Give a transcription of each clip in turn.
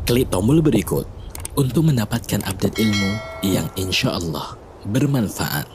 Klik tombol berikut untuk mendapatkan update ilmu yang insya Allah bermanfaat.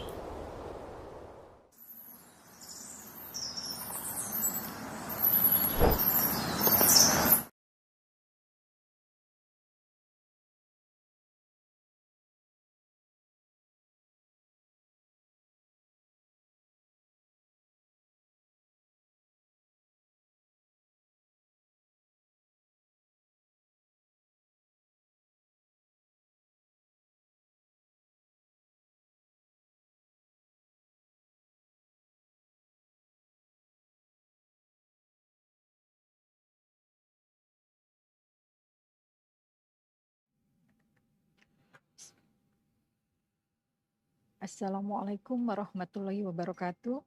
Assalamualaikum warahmatullahi wabarakatuh.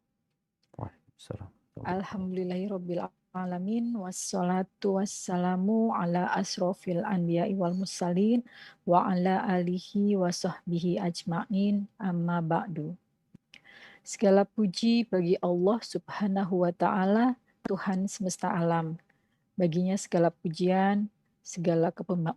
Waalaikumsalam. Alhamdulillahirabbil alamin wassalatu wassalamu ala asrofil anbiya'i wal mursalin wa ala alihi wa sahbihi ajmain amma ba'du. Segala puji bagi Allah Subhanahu wa taala, Tuhan semesta alam. Baginya segala pujian, segala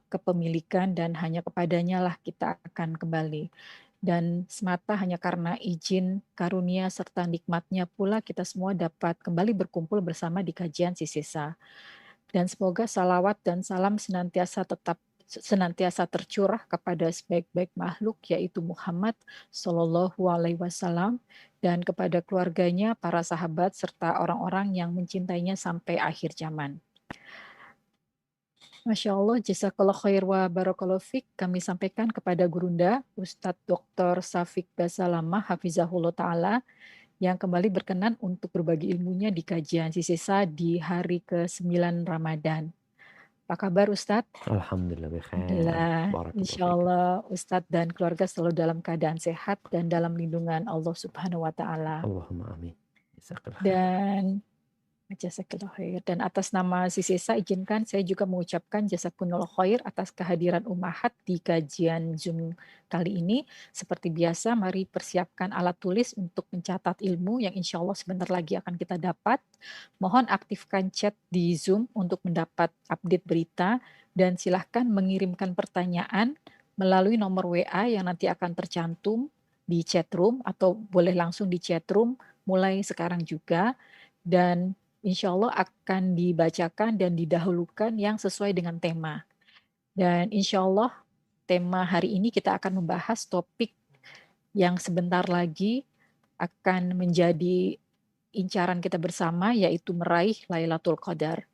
kepemilikan dan hanya kepadanya lah kita akan kembali. Dan semata hanya karena izin, karunia, serta nikmatnya pula kita semua dapat kembali berkumpul bersama di kajian Sisisa. Dan semoga salawat dan salam senantiasa tercurah kepada sebaik-baik makhluk, yaitu Muhammad Shallallahu Alaihi Wasallam, dan kepada keluarganya, para sahabat, serta orang-orang yang mencintainya sampai akhir zaman. Masya Allah, jazakallah khair wa barakallahu fik. Kami sampaikan kepada Gurunda, Ustadz Dr. Safik Basalamah, Hafizahullah Ta'ala, yang kembali berkenan untuk berbagi ilmunya di kajian Sisisa di hari ke-9 Ramadan. Apa kabar Ustadz? Alhamdulillah bikhair. Alhamdulillah, insya Allah Ustadz dan keluarga selalu dalam keadaan sehat dan dalam lindungan Allah Subhanahu wa Ta'ala. Allahumma amin. Jazakallah khair. Dan atas nama Sisisa, izinkan saya juga mengucapkan jazakumullah khair atas kehadiran Ummahat di kajian Zoom kali ini. Seperti biasa, mari persiapkan alat tulis untuk mencatat ilmu yang insya Allah sebentar lagi akan kita dapat. Mohon aktifkan chat di Zoom untuk mendapat update berita dan silahkan mengirimkan pertanyaan melalui nomor WA yang nanti akan tercantum di chatroom atau boleh langsung di chatroom mulai sekarang juga. Dan insya Allah akan dibacakan dan didahulukan yang sesuai dengan tema. Dan insya Allah tema hari ini kita akan membahas topik yang sebentar lagi akan menjadi incaran kita bersama, yaitu meraih Lailatul Qadar.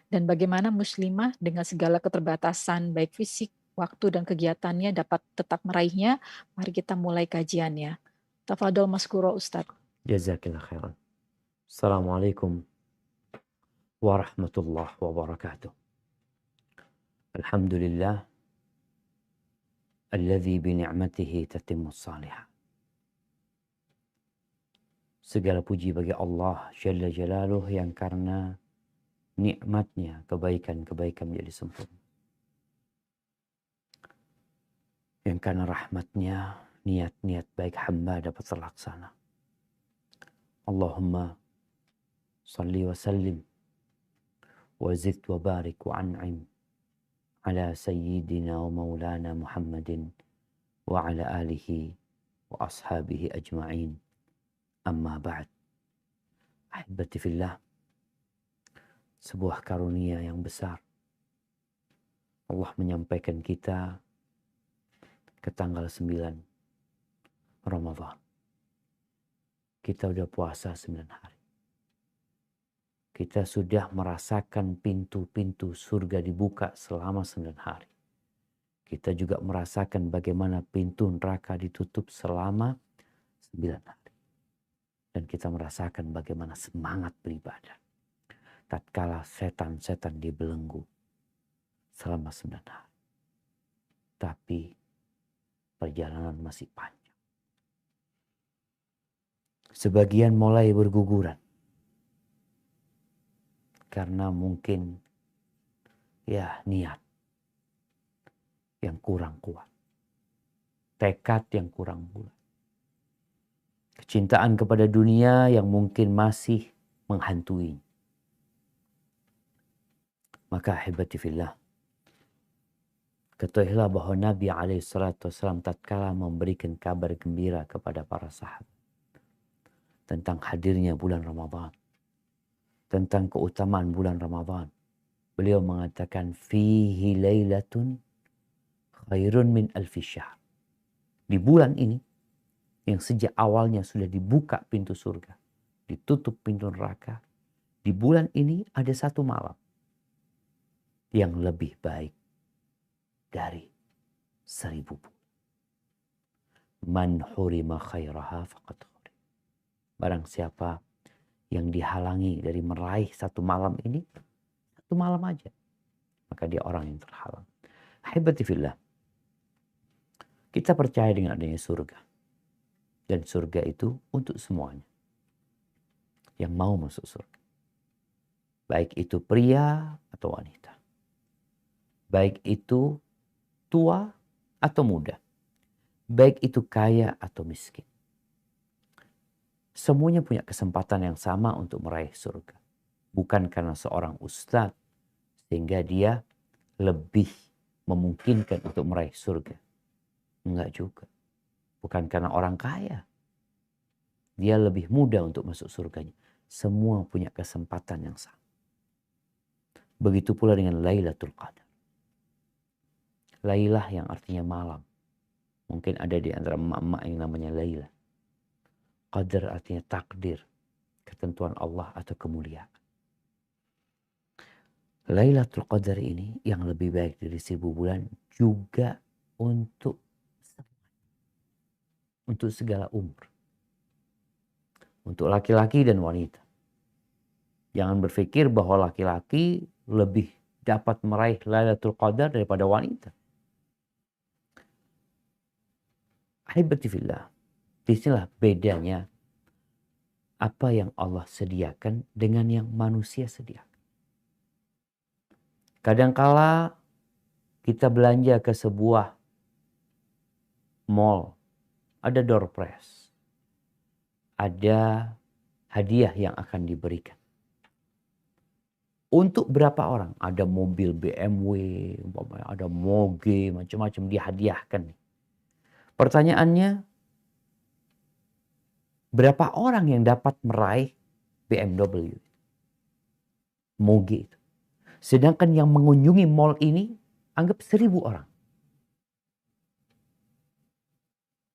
Dan bagaimana muslimah dengan segala keterbatasan baik fisik, waktu, dan kegiatannya dapat tetap meraihnya. Mari kita mulai kajiannya. Tafadhol maskuro Ustadz. Jazakillah khairan. Assalamualaikum warahmatullahi wabarakatuh. Alhamdulillah alladzi bi ni'matihi tatimmus salihah. Segala puji bagi Allah Jalla Jalaluh yang karena nikmatnya kebaikan-kebaikan menjadi sempurna. Yang karena rahmatnya niat-niat baik hamba dapat terlaksana. Allahumma salli wa sallim wa zid wa barik wa an'im ala sayyidina wa maulana Muhammadin wa ala alihi wa ashabihi ajma'in. Amma ba'd. Ahibati fillah, sebuah karunia yang besar. Allah menyampaikan kita ke tanggal 9 Ramadan. Kita udah puasa 9 hari. Kita sudah merasakan pintu-pintu surga dibuka selama 9 hari. Kita juga merasakan bagaimana pintu neraka ditutup selama 9 hari. Dan kita merasakan bagaimana semangat beribadah tatkala setan-setan dibelenggu selama 9 hari. Tapi perjalanan masih panjang. Sebagian mulai berguguran karena mungkin niat yang kurang kuat, tekad yang kurang kuat, kecintaan kepada dunia yang mungkin masih menghantui. Maka ahibati fillah, Ketahuilah bahwa Nabi SAW tatkala memberikan kabar gembira kepada para sahabat tentang hadirnya bulan Ramadan, tentang keutamaan bulan Ramadan. Beliau mengatakan, fihi lailatun khairun min alfi syahr. Di bulan ini, yang sejak awalnya sudah dibuka pintu surga, ditutup pintu neraka, di bulan ini ada satu malam yang lebih baik dari 1000 bulan. Man hurima khairaha faqad hurim. Barang siapa yang dihalangi dari meraih satu malam ini, satu malam aja, maka dia orang yang terhalang. Ahibati fillah, kita percaya dengan adanya surga. Dan surga itu untuk semuanya yang mau masuk surga. Baik itu pria atau wanita. Baik itu tua atau muda. Baik itu kaya atau miskin. Semuanya punya kesempatan yang sama untuk meraih surga. Bukan karena seorang ustadz sehingga dia lebih memungkinkan untuk meraih surga. Enggak juga. Bukan karena orang kaya. Dia lebih mudah untuk masuk surganya. Semua punya kesempatan yang sama. Begitu pula dengan Lailatul Qadar. Lailah yang artinya malam. Mungkin ada di antara emak-emak yang namanya Lailah. Qadar artinya takdir. Ketentuan Allah atau kemuliaan. Lailatul Qadar ini yang lebih baik dari 1000 bulan juga untuk segala umur. Untuk laki-laki dan wanita. Jangan berpikir bahwa laki-laki lebih dapat meraih Lailatul Qadar daripada wanita. Ahibati fillah. Disinilah bedanya apa yang Allah sediakan dengan yang manusia sediakan. Kadangkala kita belanja ke sebuah mall, ada door prize, ada hadiah yang akan diberikan. Untuk berapa orang? Ada mobil BMW, ada moge, macam-macam dihadiahkan. Pertanyaannya, berapa orang yang dapat meraih BMW, moge itu? Sedangkan yang mengunjungi mall ini, anggap 1000 orang.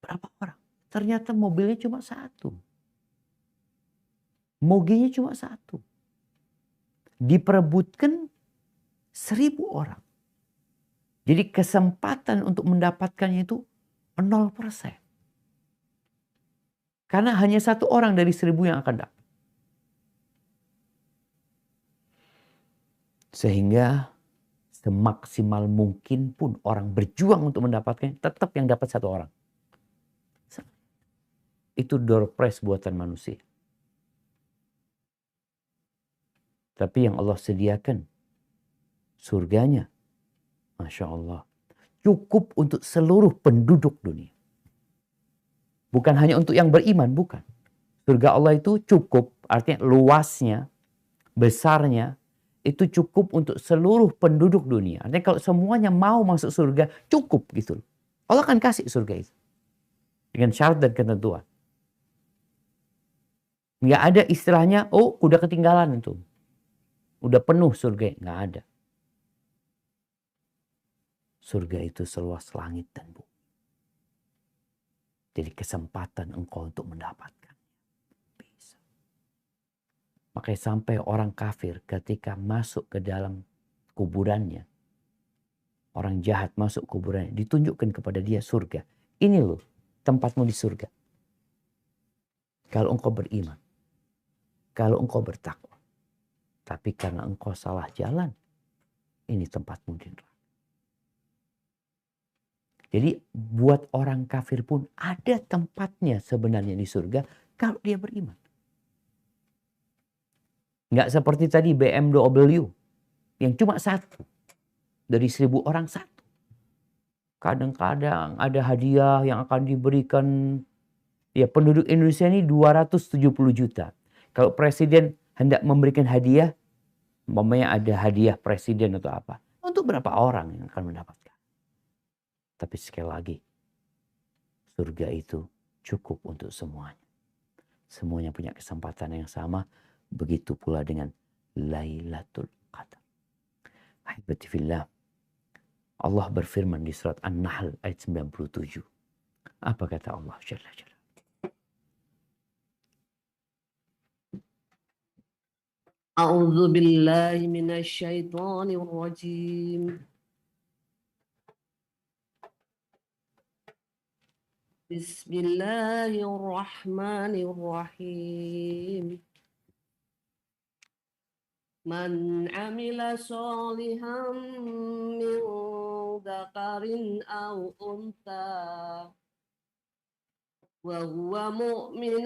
Berapa orang? Ternyata mobilnya cuma satu. Mogenya cuma satu. Diperebutkan 1000 orang. Jadi kesempatan untuk mendapatkannya itu 0%. Karena hanya satu orang dari 1000 yang akan dapat. Sehingga semaksimal mungkin pun orang berjuang untuk mendapatkannya, tetap yang dapat satu orang. Itu door prize buatan manusia. Tapi yang Allah sediakan, surganya, Masya Allah, cukup untuk seluruh penduduk dunia. Bukan hanya untuk yang beriman, bukan. Surga Allah itu cukup, artinya luasnya, besarnya, itu cukup untuk seluruh penduduk dunia. Artinya kalau semuanya mau masuk surga, cukup gitu. Allah akan kasih surga itu. Dengan syarat dan ketentuan. Nggak ada istilahnya, oh udah ketinggalan itu. Udah penuh surga. Nggak ada. Surga itu seluas langit dan bumi. Jadi kesempatan engkau untuk mendapatkan. Bisa. Makanya sampai orang kafir ketika masuk ke dalam kuburannya. Orang jahat masuk kuburannya. Ditunjukkan kepada dia surga. Ini loh tempatmu di surga. Kalau engkau beriman. Kalau engkau bertakwa. Tapi karena engkau salah jalan. Ini tempatmu di neraka. Jadi buat orang kafir pun ada tempatnya sebenarnya di surga kalau dia beriman. Nggak seperti tadi BMW yang cuma satu. Dari 1000 orang satu. Kadang-kadang ada hadiah yang akan diberikan. Ya penduduk Indonesia ini 270 juta. Kalau presiden hendak memberikan hadiah. Umpamanya ada hadiah presiden atau apa. Untuk berapa orang yang akan mendapatkan? Tapi sekali lagi, surga itu cukup untuk semuanya. Semuanya punya kesempatan yang sama. Begitu pula dengan Lailatul Qadar. Ahibati fillah, Allah berfirman di surat An-Nahl ayat 97. Apa kata Allah Jalla Jalla? أعوذ بالله من الشيطان الرجيم بسم الله الرحمن الرحيم من عمل صالحا من ذكر أو أنثى وهو مؤمن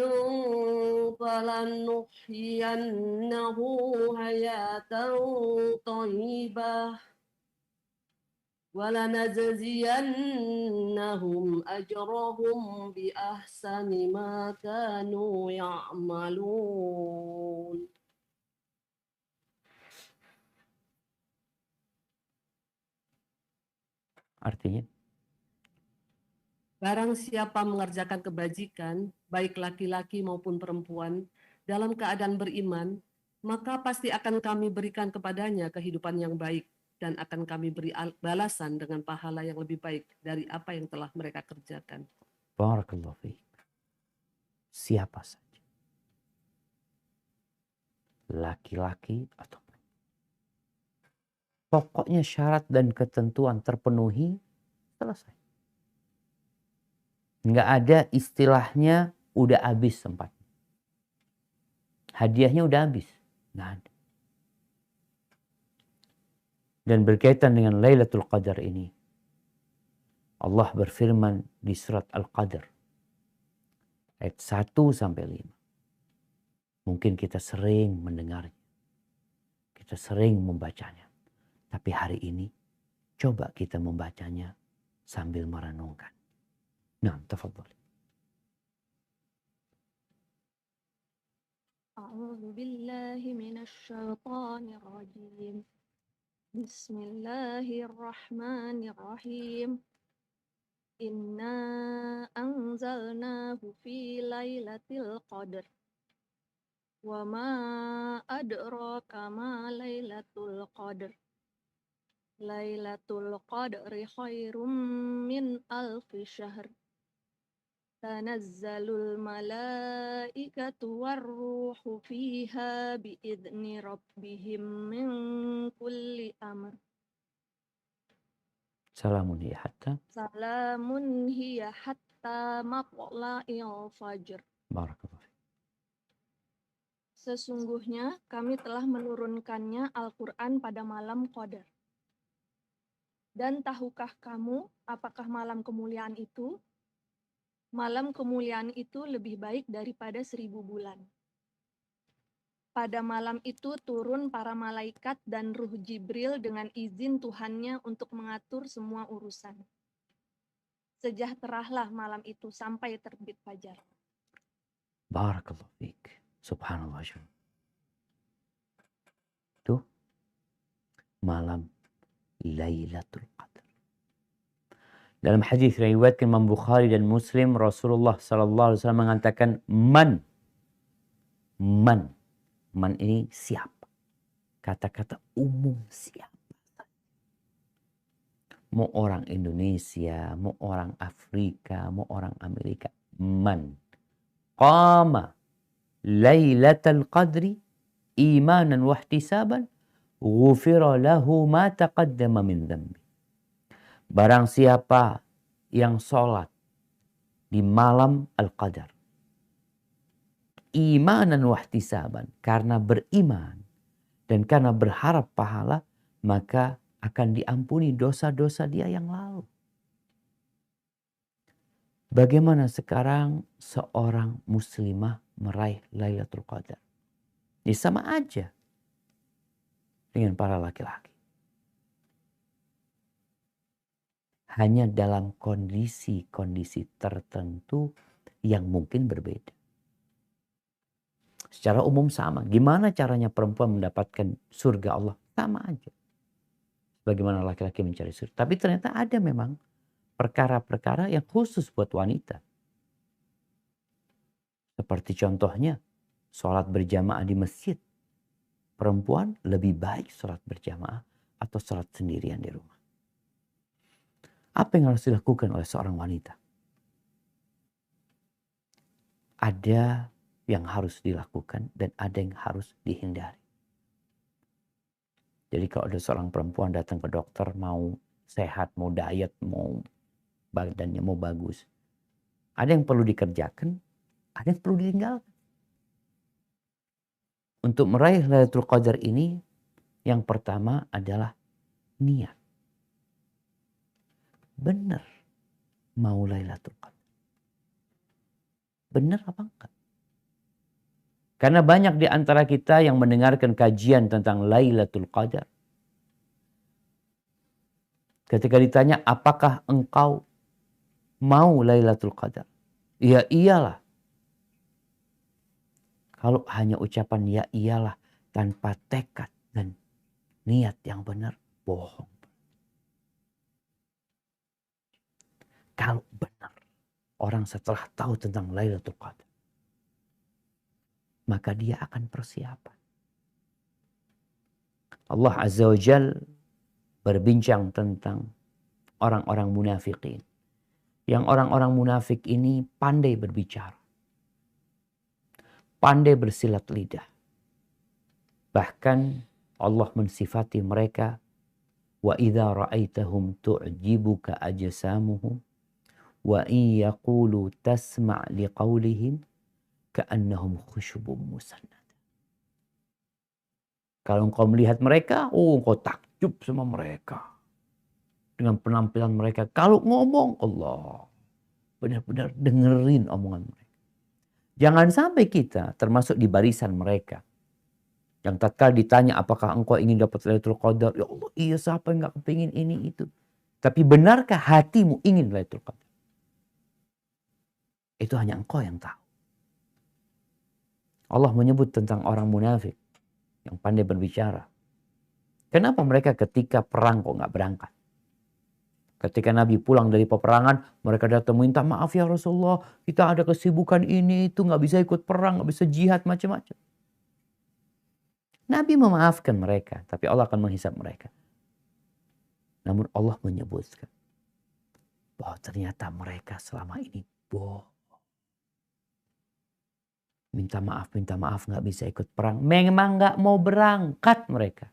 فلنحيينه حياة طيبة ولنجزينهم أجرهم بأحسن ما كانوا يعملون. Artinya, Barang siapa mengerjakan kebajikan, baik laki-laki maupun perempuan, dalam keadaan beriman, maka pasti akan kami berikan kepadanya kehidupan yang baik, dan akan kami beri balasan dengan pahala yang lebih baik dari apa yang telah mereka kerjakan. barakallahu fiik. Siapa saja, laki-laki atau pokoknya syarat dan ketentuan terpenuhi, selesai. Nggak ada istilahnya udah habis sempat. Hadiahnya udah habis. Nggak ada. Dan berkaitan dengan Lailatul Qadar ini, Allah berfirman di surat Al-Qadar ayat 1-5. Mungkin kita sering mendengarnya. Kita sering membacanya. Tapi hari ini coba kita membacanya sambil merenungkan. Nah, tafadhal. أعوذ بالله من الشيطان الرجيم بسم الله الرحمن الرحيم إنا أنزلناه في ليلة القدر وما أدراك ما ليلة القدر ليلة القدر خير من ألف شهر تنزل الملائكة والروح فيها بإذن ربهم من كل أمر Salamun hiya hatta. سلام هي حتى مطلع الفجر. Barakallahu. Sesungguhnya kami telah menurunkannya Al-Quran pada malam Qadar. Dan tahukah kamu apakah malam kemuliaan itu? Malam kemuliaan itu lebih baik daripada 1000 bulan. Pada malam itu turun para malaikat dan ruh Jibril dengan izin Tuhannya untuk mengatur semua urusan. Sejahteralah malam itu sampai terbit fajar. Barakallahu fiik. Subhanallah. Itu malam Lailatul Qadar. Dalam hadis riwayat Imam Bukhari dan Muslim, Rasulullah sallallahu alaihi wasallam mengatakan man ini siapa? Kata-kata umum siapa? Mau orang Indonesia, mau orang Afrika, mau orang Amerika. Man qama Lailatul Qadri imanan wa ihtisaban ghufira lahu ma taqaddama min dhanbi. Barang siapa yang sholat di malam Al-Qadar, imanan wahtisaban, karena beriman dan karena berharap pahala, maka akan diampuni dosa-dosa dia yang lalu. Bagaimana sekarang seorang muslimah meraih Lailatul Qadar? Ya sama aja dengan para laki-laki. Hanya dalam kondisi-kondisi tertentu yang mungkin berbeda. Secara umum sama. Gimana caranya perempuan mendapatkan surga Allah? Sama aja. Bagaimana laki-laki mencari surga. Tapi ternyata ada memang perkara-perkara yang khusus buat wanita. Seperti contohnya, sholat berjamaah di masjid. Perempuan lebih baik sholat berjamaah atau sholat sendirian di rumah. Apa yang harus dilakukan oleh seorang wanita? Ada yang harus dilakukan dan ada yang harus dihindari. Jadi kalau ada seorang perempuan datang ke dokter mau sehat, mau diet, mau badannya mau bagus. Ada yang perlu dikerjakan, ada yang perlu ditinggalkan. Untuk meraih Lailatul Qadar ini, yang pertama adalah niat. Benar mau Lailatul Qadar. Benar apa enggak? Karena banyak di antara kita yang mendengarkan kajian tentang Lailatul Qadar. Ketika ditanya, apakah engkau mau Lailatul Qadar? Ya iyalah. Kalau hanya ucapan ya iyalah tanpa tekad dan niat yang benar, bohong. Kalau benar orang setelah tahu tentang Lailatul Qadar, maka dia akan persiapan. Allah Azza wa Jal berbincang tentang orang-orang munafikin. Yang orang-orang munafik ini pandai berbicara. Pandai bersilat lidah. Bahkan Allah mensifati mereka, wa idza ra'aitahum tu'jibuka ajsamuhum wa in yaqulu tasma' liqaulihim ka'annahum khusyubun musannad. Kalau engkau melihat mereka, engkau takjub sama mereka. Dengan penampilan mereka. Kalau ngomong, Allah benar-benar dengerin omongan mereka. Jangan sampai kita termasuk di barisan mereka. Yang tatkala ditanya apakah engkau ingin dapat Lailatul Qadar? Ya Allah, iya siapa yang gak kepingin ini itu. Tapi benarkah hatimu ingin Lailatul Qadar? Itu hanya engkau yang tahu. Allah menyebut tentang orang munafik yang pandai berbicara. Kenapa mereka ketika perang kok gak berangkat? Ketika Nabi pulang dari peperangan, mereka datang minta maaf ya Rasulullah. Kita ada kesibukan ini, itu gak bisa ikut perang, gak bisa jihad, macam-macam. Nabi memaafkan mereka, tapi Allah akan menghisap mereka. Namun Allah menyebutkan bahwa ternyata mereka selama ini bohong. Minta maaf gak bisa ikut perang. Memang gak mau berangkat mereka.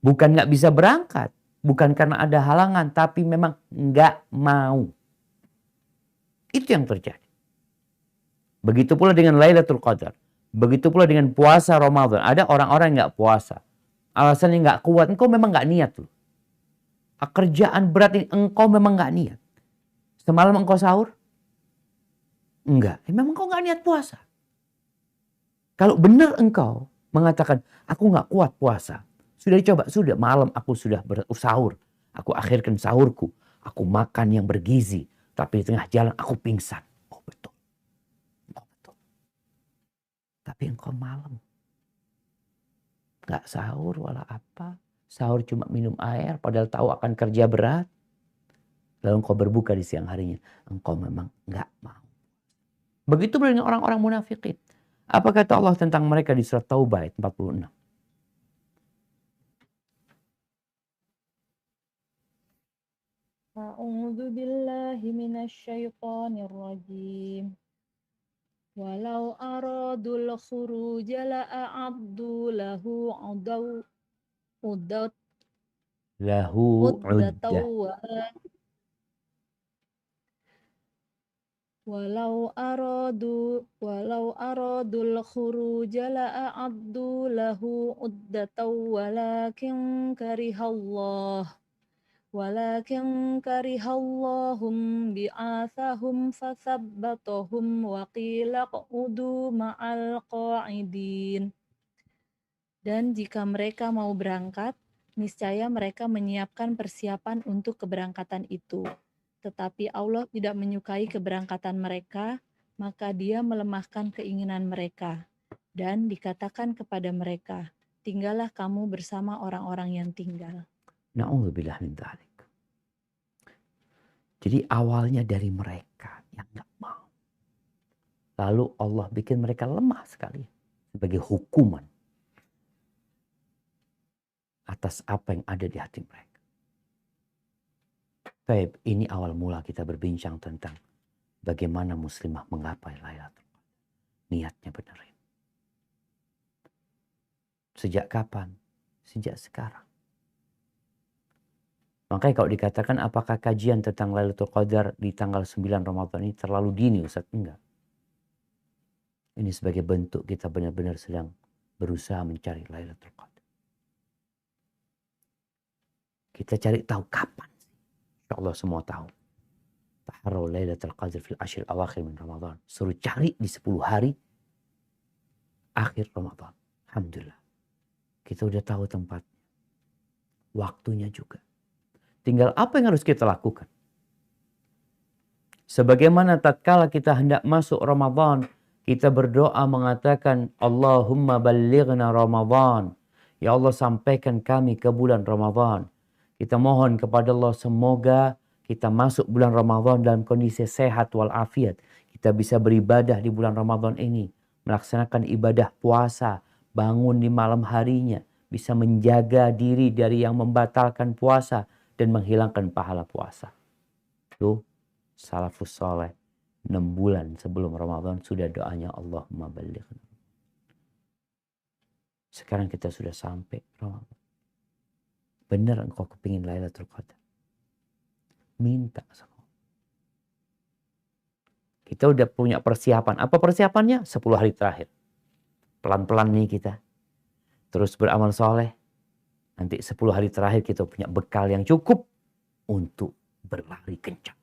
Bukan gak bisa berangkat. Bukan karena ada halangan, tapi memang nggak mau. Itu yang terjadi. Begitu pula dengan Lailatul Qadar. Begitu pula dengan puasa Ramadan. Ada orang-orang yang nggak puasa. Alasannya nggak kuat. Engkau memang nggak niat loh. Kerjaan berat ini engkau memang nggak niat. Semalam engkau sahur? Enggak. Memang engkau nggak niat puasa. Kalau benar engkau mengatakan, aku nggak kuat puasa. Sudah dicoba, sudah malam aku sudah bersahur. Aku akhirkan sahurku. Aku makan yang bergizi. Tapi di tengah jalan aku pingsan. Oh betul. Oh betul. Tapi engkau malam. Gak sahur wala apa. Sahur cuma minum air. Padahal tahu akan kerja berat. Lalu engkau berbuka di siang harinya. Engkau memang gak mau. Begitu dengan orang-orang munafikin. Apa kata Allah tentang mereka di surat Taubah ayat 46? A'udzu billahi minasyaitonir rajim. Walau aradul khuruja la'addu lahu uddat Lahu uddah. Walau aradul khuruja la'addu lahu uddatan walakin karihallahum bi'athahum fathabbatahum wa qila qa'udu ma'al qa'idin. Dan jika mereka mau berangkat, niscaya mereka menyiapkan persiapan untuk keberangkatan itu. Tetapi Allah tidak menyukai keberangkatan mereka, maka Dia melemahkan keinginan mereka. Dan dikatakan kepada mereka, tinggallah kamu bersama orang-orang yang tinggal. Na'udzubillah min dzalik. Jadi awalnya dari mereka yang gak mau. Lalu Allah bikin mereka lemah sekali sebagai hukuman atas apa yang ada di hati mereka. Baik, ini awal mula kita berbincang tentang bagaimana muslimah menggapai Lailatul Qadar. Niatnya benerin. Sejak kapan? Sejak sekarang. Makanya kalau dikatakan apakah kajian tentang Lailatul Qadar di tanggal 9 Ramadan ini terlalu dini, Ustaz? Enggak. Ini sebagai bentuk kita benar-benar sedang berusaha mencari Lailatul Qadar. Kita cari tahu kapan. Insya Allah semua tahu. Taharau Lailatul Qadar fil ashir awakhir min Ramadan. Suruh cari di 10 hari akhir Ramadan. Alhamdulillah. Kita udah tahu tempatnya. Waktunya juga. Tinggal apa yang harus kita lakukan. Sebagaimana tatkala kita hendak masuk Ramadan, kita berdoa mengatakan, Allahumma ballighna Ramadan. Ya Allah, sampaikan kami ke bulan Ramadan. Kita mohon kepada Allah semoga kita masuk bulan Ramadan dalam kondisi sehat walafiat. Kita bisa beribadah di bulan Ramadan ini. Melaksanakan ibadah puasa. Bangun di malam harinya. Bisa menjaga diri dari yang membatalkan puasa. Dan menghilangkan pahala puasa. Tuh, salafus soleh 6 bulan sebelum Ramadan sudah doanya Allahumma ballighna. Sekarang kita sudah sampai Ramadan. Benar engkau kepingin Lailatul Qadar? Minta sama Allah. Kita udah punya persiapan. Apa persiapannya? 10 hari terakhir. Pelan-pelan nih kita. Terus beramal soleh. Nanti 10 hari terakhir kita punya bekal yang cukup untuk berlari kencang.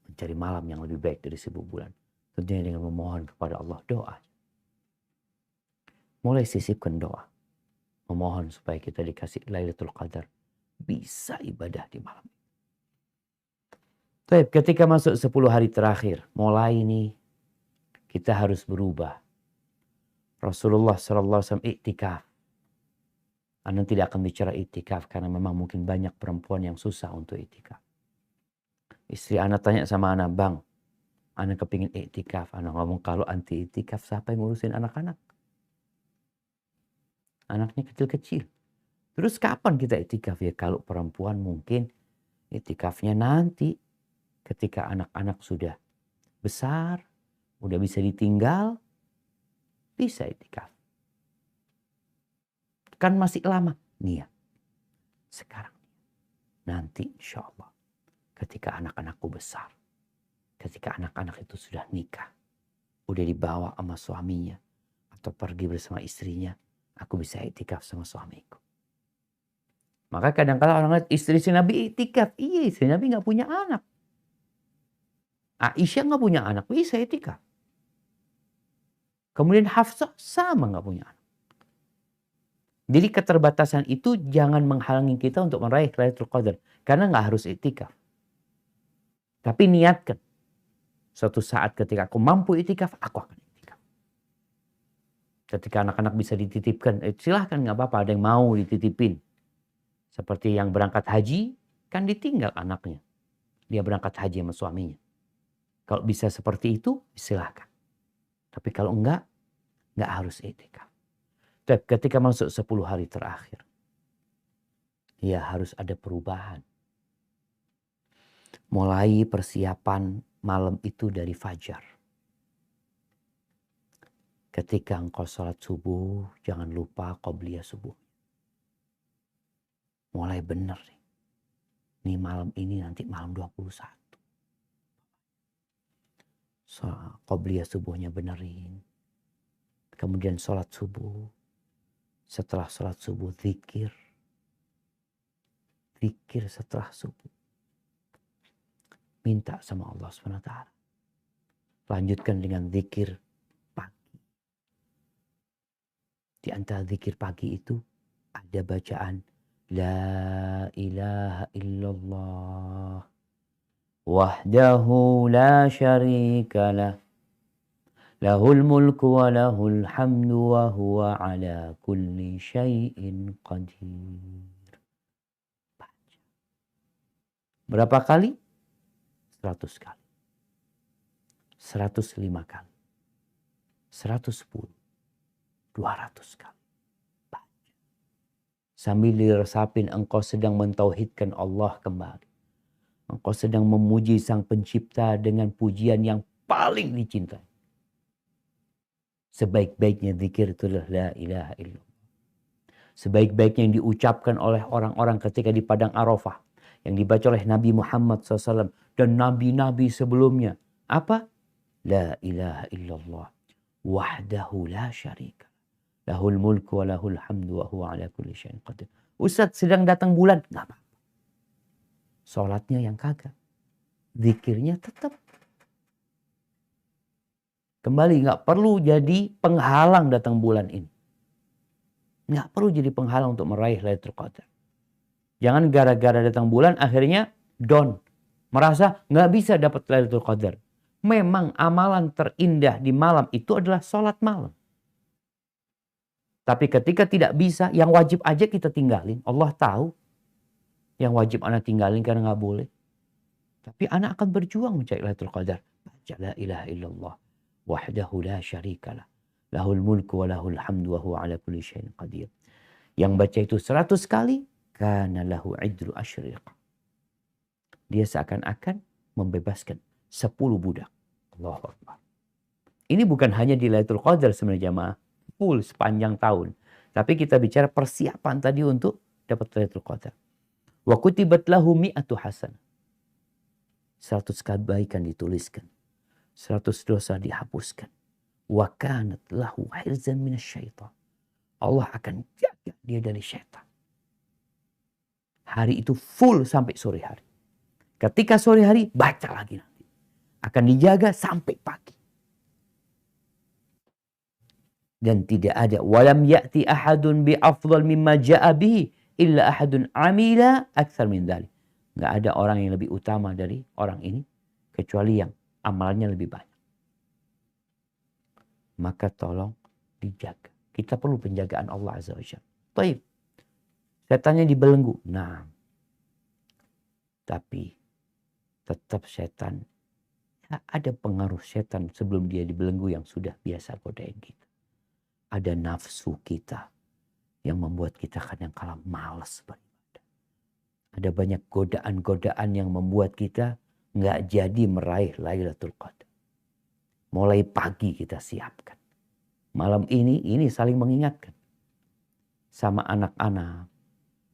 Mencari malam yang lebih baik dari 1000 bulan. Tentunya dengan memohon kepada Allah doa. Mulai sisipkan doa. Memohon supaya kita dikasih Lailatul Qadar. Bisa ibadah di malam. Baik, ketika masuk 10 hari terakhir. Mulai ini kita harus berubah. Rasulullah SAW iktikaf. Anda tidak akan bicara iktikaf karena memang mungkin banyak perempuan yang susah untuk iktikaf. Istri Anda tanya sama Anda, Bang, Anda kepingin iktikaf. Anda ngomong kalau anti iktikaf siapa yang ngurusin anak-anak? Anaknya kecil-kecil. Terus kapan kita iktikaf? Ya kalau perempuan mungkin iktikafnya nanti ketika anak-anak sudah besar, udah bisa ditinggal, bisa iktikaf. Kan masih lama. Niat. Sekarang. Nanti insya Allah. Ketika anak-anakku besar. Ketika anak-anak itu sudah nikah. Udah dibawa sama suaminya. Atau pergi bersama istrinya. Aku bisa iktikaf sama suamiku. Maka kadang-kadang orang lihat istri Nabi iktikaf. Iya, istri Nabi gak punya anak. Aisyah gak punya anak. Bisa iktikaf. Kemudian Hafsah sama gak punya anak. Jadi keterbatasan itu jangan menghalangi kita untuk meraih Lailatul Qadar. Karena nggak harus iktikaf. Tapi niatkan. Suatu saat ketika aku mampu iktikaf, aku akan iktikaf. Ketika anak-anak bisa dititipkan, silahkan nggak apa-apa. Ada yang mau dititipin. Seperti yang berangkat haji, kan ditinggal anaknya. Dia berangkat haji sama suaminya. Kalau bisa seperti itu, silahkan. Tapi kalau nggak harus iktikaf. Ketika masuk 10 hari terakhir. Ya harus ada perubahan. Mulai persiapan malam itu dari fajar. Ketika engkau sholat subuh, jangan lupa qobliyah subuh. Mulai benar nih. Nih malam ini nanti malam 21. Qobliyah subuhnya benerin. Kemudian sholat subuh. Setelah sholat subuh zikir. Zikir setelah subuh. Minta sama Allah SWT. Lanjutkan dengan zikir pagi. Di antara zikir pagi itu ada bacaan La ilaha illallah. Wahdahu la syarika lah. Lahul mulku wa lahul hamdu wa huwa ala kulli syai'in qadir. Baca. Berapa kali? 100 kali. 105 kali. 110. 200 kali. Sambil diresapin engkau sedang mentauhidkan Allah kembali. Engkau sedang memuji Sang Pencipta dengan pujian yang paling dicintai. Sebaik-baiknya zikir itu adalah la ilaha illallah. Sebaik-baiknya yang diucapkan oleh orang-orang ketika di Padang Arafah. Yang dibaca oleh Nabi Muhammad SAW dan nabi-nabi sebelumnya. Apa? La ilaha illallah. Wahdahu la syarika. Lahul mulku wa lahul hamdu wa huwa ala kulli syai'in qadir. Ustaz sedang datang bulan. Gak apa-apa. Sholatnya yang kagak. Zikirnya tetap. Kembali gak perlu jadi penghalang datang bulan ini. Gak perlu jadi penghalang untuk meraih Lailatul Qadar. Jangan gara-gara datang bulan akhirnya down. Merasa gak bisa dapat Lailatul Qadar. Memang amalan terindah di malam itu adalah sholat malam. Tapi ketika tidak bisa, yang wajib aja kita tinggalin. Allah tahu yang wajib anak tinggalin karena gak boleh. Tapi anak akan berjuang mencari Lailatul Qadar. Baca la ilaha illallah. Wahdahu la syarikalah. Lahul mulku wa lahul hamdu wa huwa ala kulli syai'in qadir. Yang baca itu 100 kali. Kana lahu idru asyriq. Dia seakan-akan membebaskan 10 budak. Allahu Akbar. Ini bukan hanya di Lailatul Qadar sebenarnya jamaah. Full sepanjang tahun. Tapi kita bicara persiapan tadi untuk dapat Lailatul Qadar. Wa kutibat lahu mi'atu hasanah. 100 kebaikan dituliskan. 100 dosa dihapuskan. Wa kanat lahu hirzan minasyaitan. Allah akan jaga dia dari syaitan. Hari itu full sampai sore hari. Ketika sore hari, baca lagi nanti. Akan dijaga sampai pagi. Dan tidak ada. Walam ya'ti ahadun bi'afdal mimma ja'a bihi. Illa ahadun amila akthar min dhalik. Nggak ada orang yang lebih utama dari orang ini. Kecuali yang amalnya lebih banyak. Maka tolong dijaga. Kita perlu penjagaan Allah Azza wa Jalla. Baik. Setannya dibelenggu. Nah. Tapi tetap setan. Ada pengaruh setan sebelum dia dibelenggu yang sudah biasa godain kita. Ada nafsu kita yang membuat kita kadang-kala malas beribadah. Ada banyak godaan-godaan yang membuat kita nggak jadi meraih Lailatul Qadar. Mulai pagi kita siapkan. Malam ini saling mengingatkan. Sama anak-anak,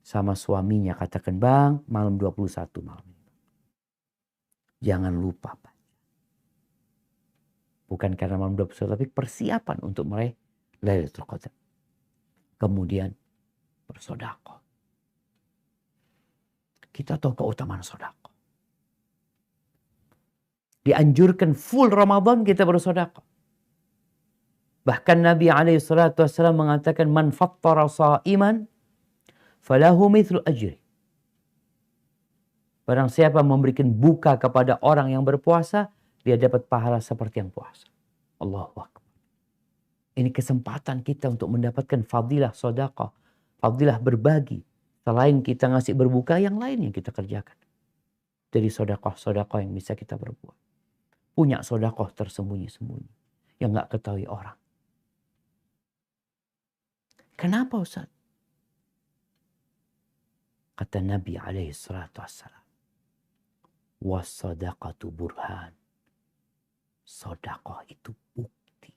sama suaminya katakan, Bang, malam 21 malam ini. Jangan lupa, Pak. Bukan karena malam 21, tapi persiapan untuk meraih Lailatul Qadar. Kemudian bersedekah. Kita tahu keutamaan sedekah. Dianjurkan full Ramadan kita bersedekah. Bahkan Nabi SAW mengatakan, Man fattara sa'iman falahu mithlu ajri. Barang siapa memberikan buka kepada orang yang berpuasa, dia dapat pahala seperti yang puasa. Allahu Akbar. Ini kesempatan kita untuk mendapatkan fadilah sedekah, fadilah berbagi. Selain kita ngasih berbuka, yang lain yang kita kerjakan. Dari sedekah-sedekah yang bisa kita berbuat. Punya sedekah tersembunyi-sembunyi yang nggak ketahui orang. Kenapa Ustaz? Kata Nabi SAW. Was-sadaqatu burhan. Sedekah itu bukti.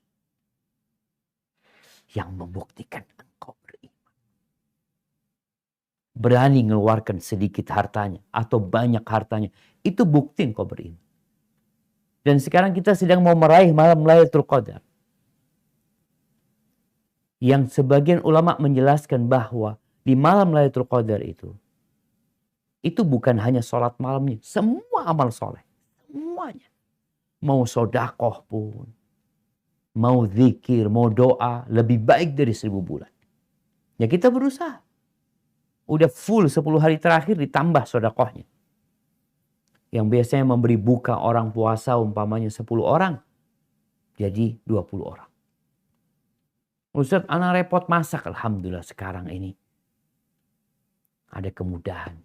Yang membuktikan engkau beriman. Berani mengeluarkan sedikit hartanya atau banyak hartanya. Itu bukti engkau beriman. Dan sekarang kita sedang mau meraih malam Lailatul Qadar. Yang sebagian ulama menjelaskan bahwa di malam Lailatul Qadar itu bukan hanya sholat malamnya. Semua amal soleh. Semuanya. Mau sedekah pun. Mau zikir, mau doa. Lebih baik dari 1000 bulan. Ya kita berusaha. Udah full 10 hari terakhir ditambah sedekahnya. Yang biasanya memberi buka orang puasa umpamanya 10 orang. Jadi 20 orang. Ustaz, anak repot masak. Alhamdulillah sekarang ini ada kemudahan.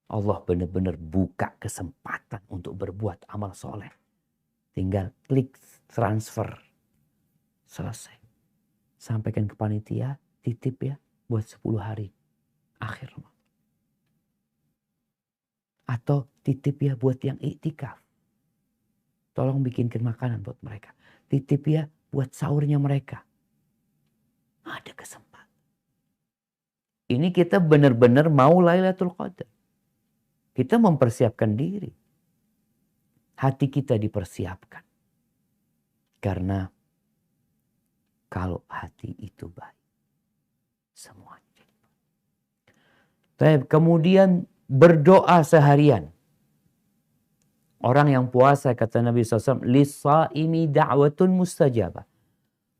Allah benar-benar buka kesempatan untuk berbuat amal soleh. Tinggal klik transfer. Selesai. Sampaikan ke panitia, titip ya buat 10 hari akhir Ramadan. Atau titip ya buat yang iktikaf. Tolong bikinkan makanan buat mereka. Titip ya buat sahurnya mereka. Ada kesempatan. Ini kita benar-benar mau Lailatul Qadar. Kita mempersiapkan diri. Hati kita dipersiapkan. Karena kalau hati itu baik, semuanya. Kemudian berdoa seharian. Orang yang puasa, kata Nabi SAW, "Lis-saimi da'watun mustajabah."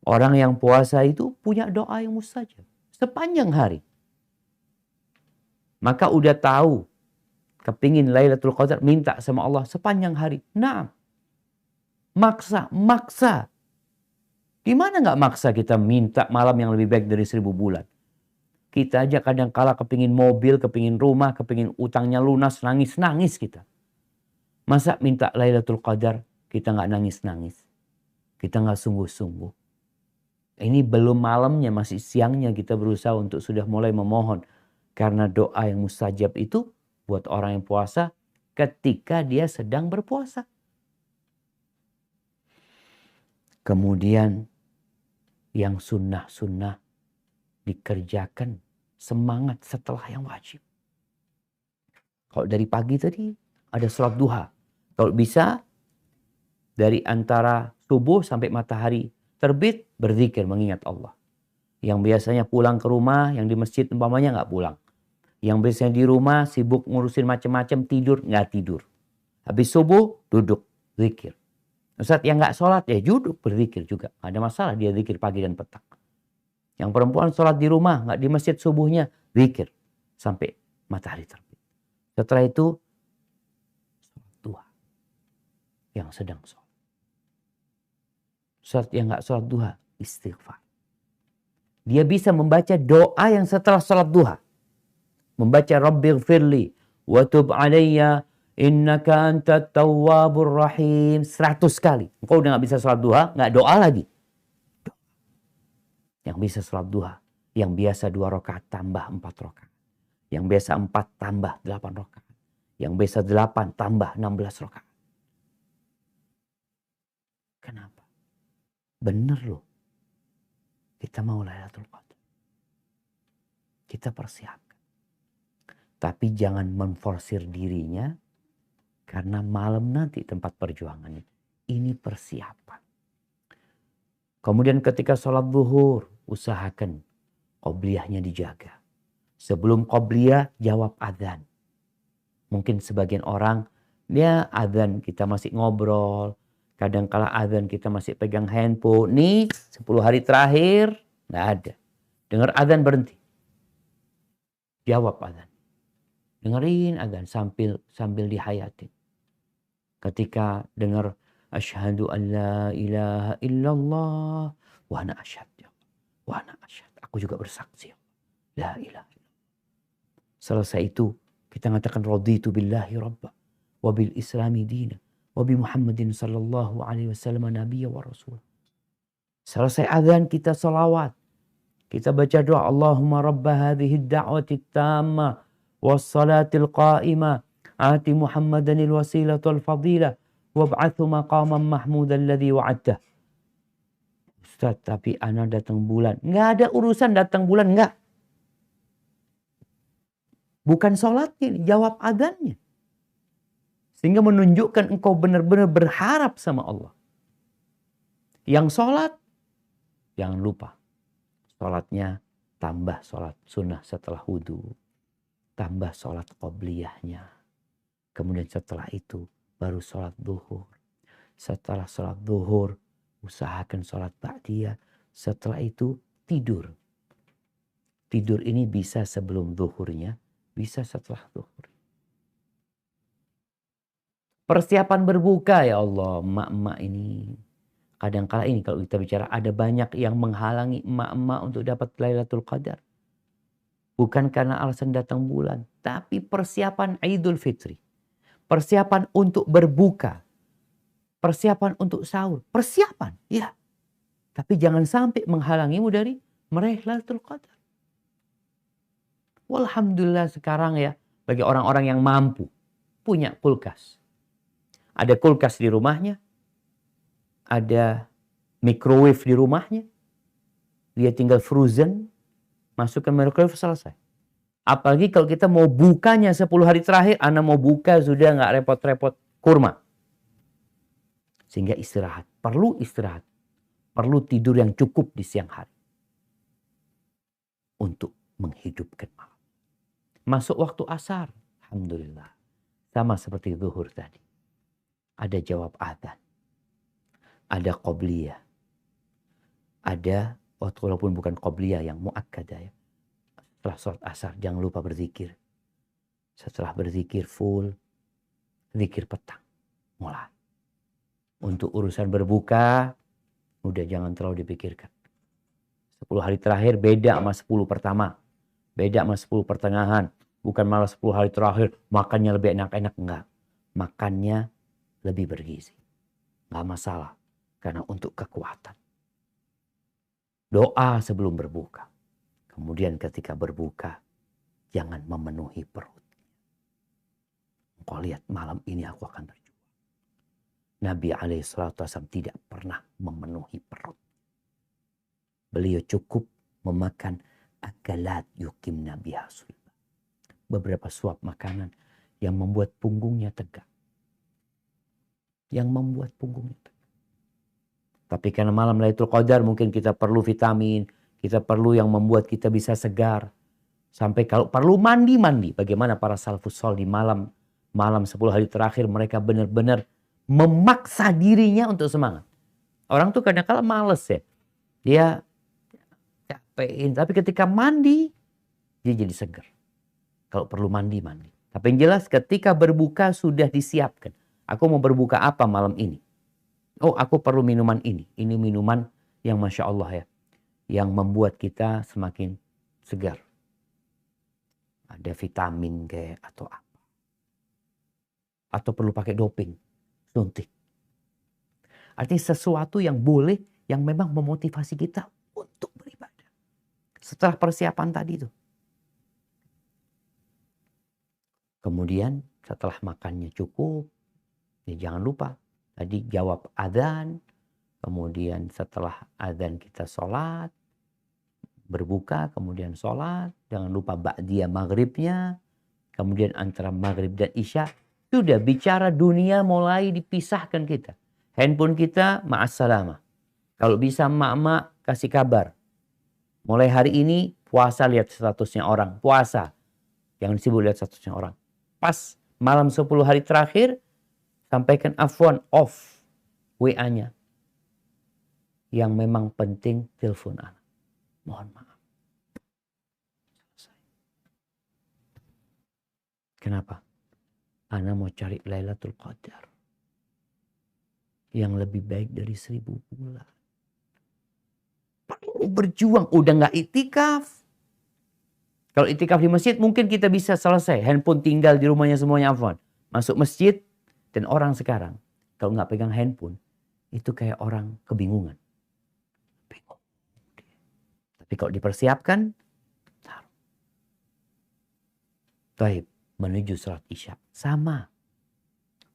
Orang yang puasa itu punya doa yang mustajab. Sepanjang hari. Maka udah tahu. Kepingin Lailatul Qadar, minta sama Allah sepanjang hari. Nah, maksa. Gimana nggak maksa kita minta malam yang lebih baik dari 1000 bulan? Kita aja kadang kala kepingin mobil, kepingin rumah, kepingin utangnya lunas, nangis kita. Masa minta Lailatul Qadar kita nggak nangis? Kita nggak sungguh-sungguh. Ini belum malamnya, masih siangnya kita berusaha untuk sudah mulai memohon. Karena doa yang mustajab itu buat orang yang puasa ketika dia sedang berpuasa. Kemudian yang sunnah-sunnah dikerjakan semangat setelah yang wajib. Kalau dari pagi tadi ada sholat duha. Kalau bisa dari antara subuh sampai matahari terbit berzikir mengingat Allah. Yang biasanya pulang ke rumah, yang di masjid umpamanya nggak pulang. Yang biasanya di rumah sibuk ngurusin macam-macam, tidur nggak tidur. Habis subuh duduk zikir. Ustaz yang nggak sholat ya duduk berzikir juga. Nggak ada masalah dia zikir pagi dan petang. Yang perempuan sholat di rumah nggak di masjid subuhnya zikir sampai matahari terbit. Setelah itu sholat duha yang sedang sholat. Ustaz yang nggak sholat duha istighfar. Dia bisa membaca doa yang setelah sholat duha. Membaca Rabbighfirli wa tub alayya innaka antat tawwabur rahim 100 kali. Engkau udah gak bisa sholat duha, gak doa lagi. Yang bisa sholat duha, yang biasa 2 rakaat tambah 4 rakaat. Yang biasa 4 tambah 8 rakaat. Yang biasa 8 tambah 16 rakaat. Kenapa? Bener loh. Kita mau Lailatul Qadar. Kita persiapkan. Tapi jangan memforsir dirinya karena malam nanti tempat perjuangannya. Ini persiapan. Kemudian ketika sholat zuhur, usahakan qobliyahnya dijaga. Sebelum qobliyah, jawab adzan. Mungkin sebagian orang, dia adzan kita masih ngobrol. Kadang-kala adzan kita masih pegang handphone. Nih 10 hari terakhir, nggak ada. Dengar adzan berhenti. Jawab adzan. Dengerin adzan sambil dihayatin. Ketika dengar asyhadu an la ilaha illallah wa ana asyhad ya Allah. Wa ana asyhad. Aku juga bersaksi ya Allah. La ilaha illallah. Selesai itu kita mengatakan raditu billahi rabba wa bil islami dina wa bi Muhammadin sallallahu alaihi wasallam nabiyya wa rasul. Selesai adzan kita selawat. Kita baca doa Allahumma rabba hadhihi ad-da'wati at-tamma was-salatil qa'imah ati Muhammadanil wasilatul fadilah wab'athu maqaman mahmudan alladhi wa'adtah. Ustaz, tapi ana datang bulan. Nggak ada urusan datang bulan, nggak. Bukan sholatnya, jawab adzannya. Sehingga menunjukkan engkau benar-benar berharap sama Allah. Yang sholat, jangan lupa. Sholatnya tambah sholat sunnah setelah wudhu. Tambah sholat qobliyahnya. Kemudian setelah itu baru sholat zuhur. Setelah sholat zuhur usahakan sholat ba'diyah. Setelah itu tidur. Tidur ini bisa sebelum zuhurnya. Bisa setelah zuhur. Persiapan berbuka ya Allah. Emak-emak ini. Kadang-kala ini kalau kita bicara ada banyak yang menghalangi emak-emak untuk dapat Lailatul Qadar. Bukan karena alasan datang bulan, tapi persiapan Idul Fitri. Persiapan untuk berbuka. Persiapan untuk sahur. Persiapan, ya. Tapi jangan sampai menghalangimu dari meraih Lailatul Qadar. Walhamdulillah sekarang ya, bagi orang-orang yang mampu, punya kulkas. Ada kulkas di rumahnya, ada microwave di rumahnya, dia tinggal frozen, masukkan microwave, selesai. Apalagi kalau kita mau bukanya 10 hari terakhir, Anda mau buka sudah nggak repot-repot kurma. Sehingga istirahat, perlu istirahat. Perlu tidur yang cukup di siang hari. Untuk menghidupkan malam. Masuk waktu asar, alhamdulillah. Sama seperti zuhur tadi. Ada jawab adzan. Ada qobliyah. Ada, walaupun bukan qobliyah yang muakkadah ya. Setelah sholat asar, jangan lupa berzikir. Setelah berzikir full, zikir petang. Mulai. Untuk urusan berbuka, udah jangan terlalu dipikirkan. 10 hari terakhir beda sama 10 pertama. Beda sama 10 pertengahan. Bukan malah 10 hari terakhir makannya lebih enak-enak. Enggak. Makannya lebih bergizi. Enggak masalah. Karena untuk kekuatan. Doa sebelum berbuka. Kemudian ketika berbuka, jangan memenuhi perut. Engkau lihat malam ini aku akan berjuang. Nabi SAW tidak pernah memenuhi perut. Beliau cukup memakan akalat yukim Nabi Hasul. Beberapa suap makanan yang membuat punggungnya tegak. Yang membuat punggungnya tegak. Tapi karena malam Lailatul Qadar mungkin kita perlu vitamin. Kita perlu yang membuat kita bisa segar. Sampai kalau perlu mandi-mandi. Bagaimana para salafus shol di malam 10 hari terakhir mereka benar-benar memaksa dirinya untuk semangat. Orang tuh kadang-kadang males ya. Dia capekin. Tapi ketika mandi, dia jadi segar. Kalau perlu mandi. Tapi yang jelas ketika berbuka sudah disiapkan. Aku mau berbuka apa malam ini? Oh, aku perlu minuman ini. Ini minuman yang Masya Allah ya. Yang membuat kita semakin segar. Ada vitamin kayak atau apa. Atau perlu pakai doping. Suntik. Artinya sesuatu yang boleh, yang memang memotivasi kita untuk beribadah. Setelah persiapan tadi itu. Kemudian setelah makannya cukup, ya jangan lupa tadi jawab adzan. Kemudian setelah adzan kita sholat, berbuka, kemudian sholat. Jangan lupa ba'diyah maghribnya. Kemudian antara maghrib dan isya, sudah bicara dunia mulai dipisahkan kita. Handphone kita ma'assalamah. Kalau bisa emak-emak kasih kabar. Mulai hari ini puasa lihat statusnya orang. Puasa. Jangan sibuk lihat statusnya orang. Pas malam 10 hari terakhir, sampaikan afwan off WA-nya. Yang memang penting telepon anak. Mohon maaf. Kenapa? Ana mau cari Lailatul Qadar. Yang lebih baik dari 1000 bulan. Perlu berjuang. Udah gak itikaf. Kalau itikaf di masjid mungkin kita bisa selesai. Handphone tinggal di rumahnya semuanya afwan. Masuk masjid dan orang sekarang. Kalau gak pegang handphone. Itu kayak orang kebingungan. Bingung. Tapi kalau dipersiapkan. Baik. Menuju salat isya. Sama.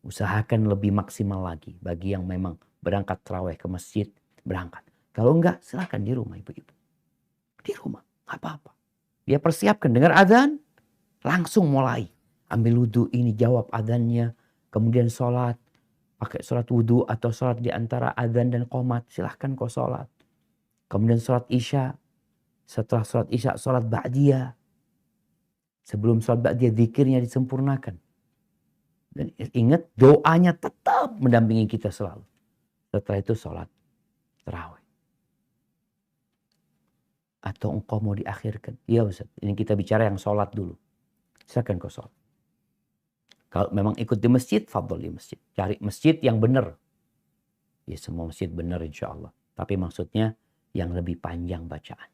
Usahakan lebih maksimal lagi. Bagi yang memang berangkat tarawih ke masjid. Berangkat. Kalau enggak silakan di rumah ibu-ibu. Di rumah. Gak apa-apa. Dia persiapkan. Dengar adzan. Langsung mulai. Ambil wudhu ini. Jawab adzannya. Kemudian sholat. Pakai sholat wudhu. Atau sholat di antara adzan dan qomat. Silahkan kau sholat. Kemudian sholat isya. Setelah sholat isya. Sholat ba'diyah. Sebelum sholat ba'diyah zikirnya disempurnakan. Dan ingat doanya tetap mendampingi kita selalu. Setelah itu sholat tarawih. Atau engkau mau diakhirkan. Iya Ustaz, ini kita bicara yang sholat dulu. Silakan kau sholat. Kalau memang ikut di masjid, fadhol di masjid. Cari masjid yang benar. Ya semua masjid benar insya Allah. Tapi maksudnya yang lebih panjang bacaan.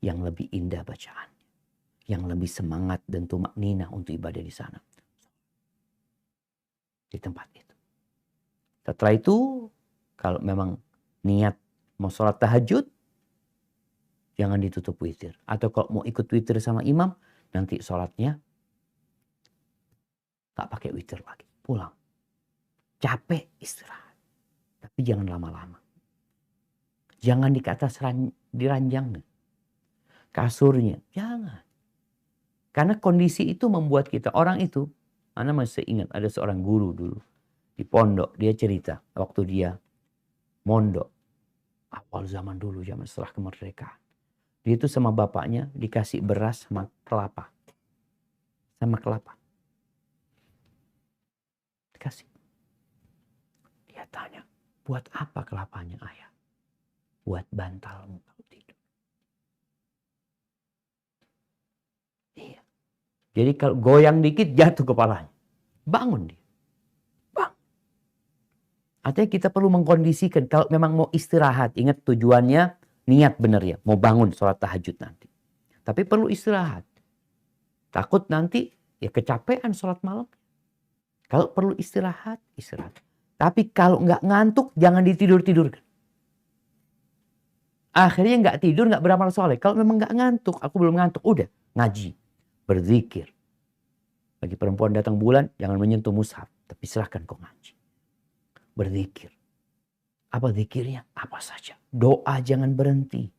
Yang lebih indah bacaan. yang lebih semangat dan tumakninah untuk ibadah di sana. Di tempat itu. Setelah itu, kalau memang niat mau sholat tahajud, jangan ditutup witir. Atau kalau mau ikut witir sama imam, nanti sholatnya gak pakai witir lagi. Pulang. Capek, istirahat. Tapi jangan lama-lama. Jangan di atas diranjang. Kasurnya, jangan. Karena kondisi itu membuat kita, orang itu, Ana masih ingat ada seorang guru dulu di pondok, dia cerita waktu dia mondok awal zaman dulu, zaman setelah kemerdekaan. Dia itu sama bapaknya dikasih beras sama kelapa. Sama kelapa. Dikasih. Dia tanya, buat apa kelapanya ayah? Buat bantalmu kalau tidur. Iya. Jadi kalau goyang dikit jatuh kepalanya. Bangun dia. Bang. Artinya kita perlu mengkondisikan kalau memang mau istirahat. Ingat tujuannya niat benar ya. Mau bangun sholat tahajud nanti. Tapi perlu istirahat. Takut nanti ya kecapean sholat malam. Kalau perlu istirahat, istirahat. Tapi kalau nggak ngantuk jangan ditidur-tidurkan. Akhirnya nggak tidur, nggak beramal soleh. Kalau memang nggak ngantuk, aku belum ngantuk, udah ngaji, berzikir. Bagi perempuan datang bulan, jangan menyentuh mushaf, tapi silahkan kau ngaji, berzikir. Apa zikirnya? Apa saja. Doa jangan berhenti.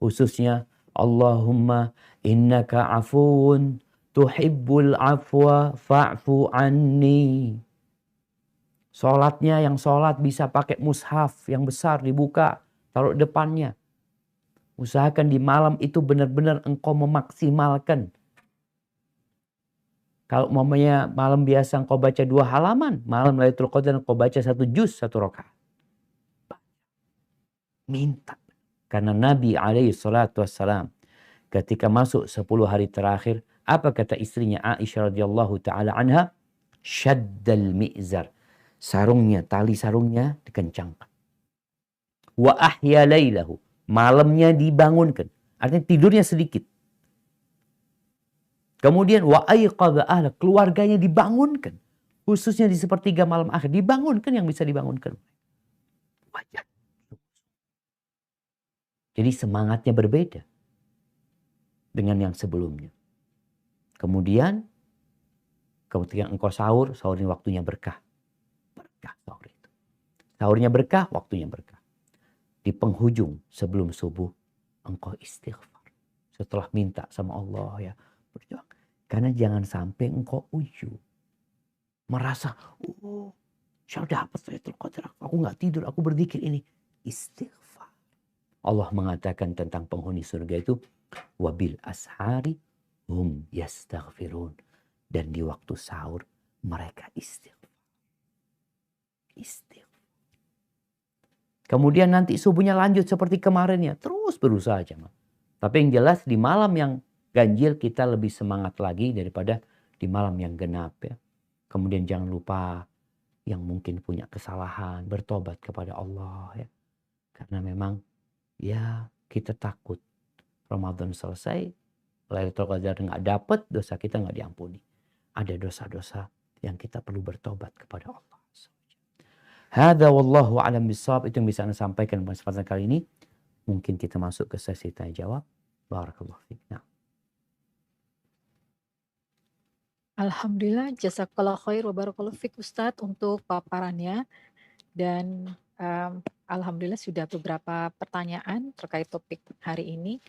Khususnya Allahumma innaka afuun tuhibbul afwa fa'fu anni. Sholatnya yang sholat bisa pakai mushaf yang besar dibuka, taruh depannya. Usahakan di malam itu benar-benar engkau memaksimalkan. Kalau umpamanya malam biasa engkau baca 2 halaman, malam Lailatul Qadar engkau baca 1 juz 1 rakaat. Minta. Karena Nabi SAW ketika masuk 10 hari terakhir, apa kata istrinya Aisyah radhiyallahu taala anha? Syaddal mi'zar. Sarungnya, tali sarungnya dikencangkan. Wa ahya lailahu. Malamnya dibangunkan. Artinya tidurnya sedikit. Kemudian wa ayqadha ahla, keluarganya dibangunkan. Khususnya di sepertiga malam akhir dibangunkan yang bisa dibangunkan. Wajar. Jadi semangatnya berbeda dengan yang sebelumnya. Kemudian ketika engkau sahur, sahurnya waktunya berkah. Berkah sahur itu. Sahurnya berkah, waktunya berkah. Di penghujung sebelum subuh engkau istighfar. Setelah minta sama Allah ya, berjuang. Karena jangan sampai engkau ujub. Merasa, saya dapat Lailatul Qadar, aku nggak tidur, aku berzikir ini. Istighfar. Allah mengatakan tentang penghuni surga itu, wabil ashari hum yastaghfirun. Dan di waktu sahur mereka istighfar. Istighfar. Kemudian nanti subuhnya lanjut seperti kemarinnya. Terus berusaha jemaah. Tapi yang jelas di malam yang ganjil kita lebih semangat lagi daripada di malam yang genap ya. Kemudian jangan lupa yang mungkin punya kesalahan. Bertobat kepada Allah ya. Karena memang ya kita takut. Ramadan selesai. Lailatul Qadar nggak dapat, dosa kita nggak diampuni. Ada dosa-dosa yang kita perlu bertobat kepada Allah. Hadza wallahu a'lam bissawab. Itu yang bisa Anda sampaikan pada kesempatan kali ini. Mungkin kita masuk ke sesi tanya jawab. Barakallahu fiik. Nah. Alhamdulillah, jazakallah khair wa barakallahu fiik Ustadz untuk paparannya. Dan alhamdulillah sudah beberapa pertanyaan terkait topik hari ini.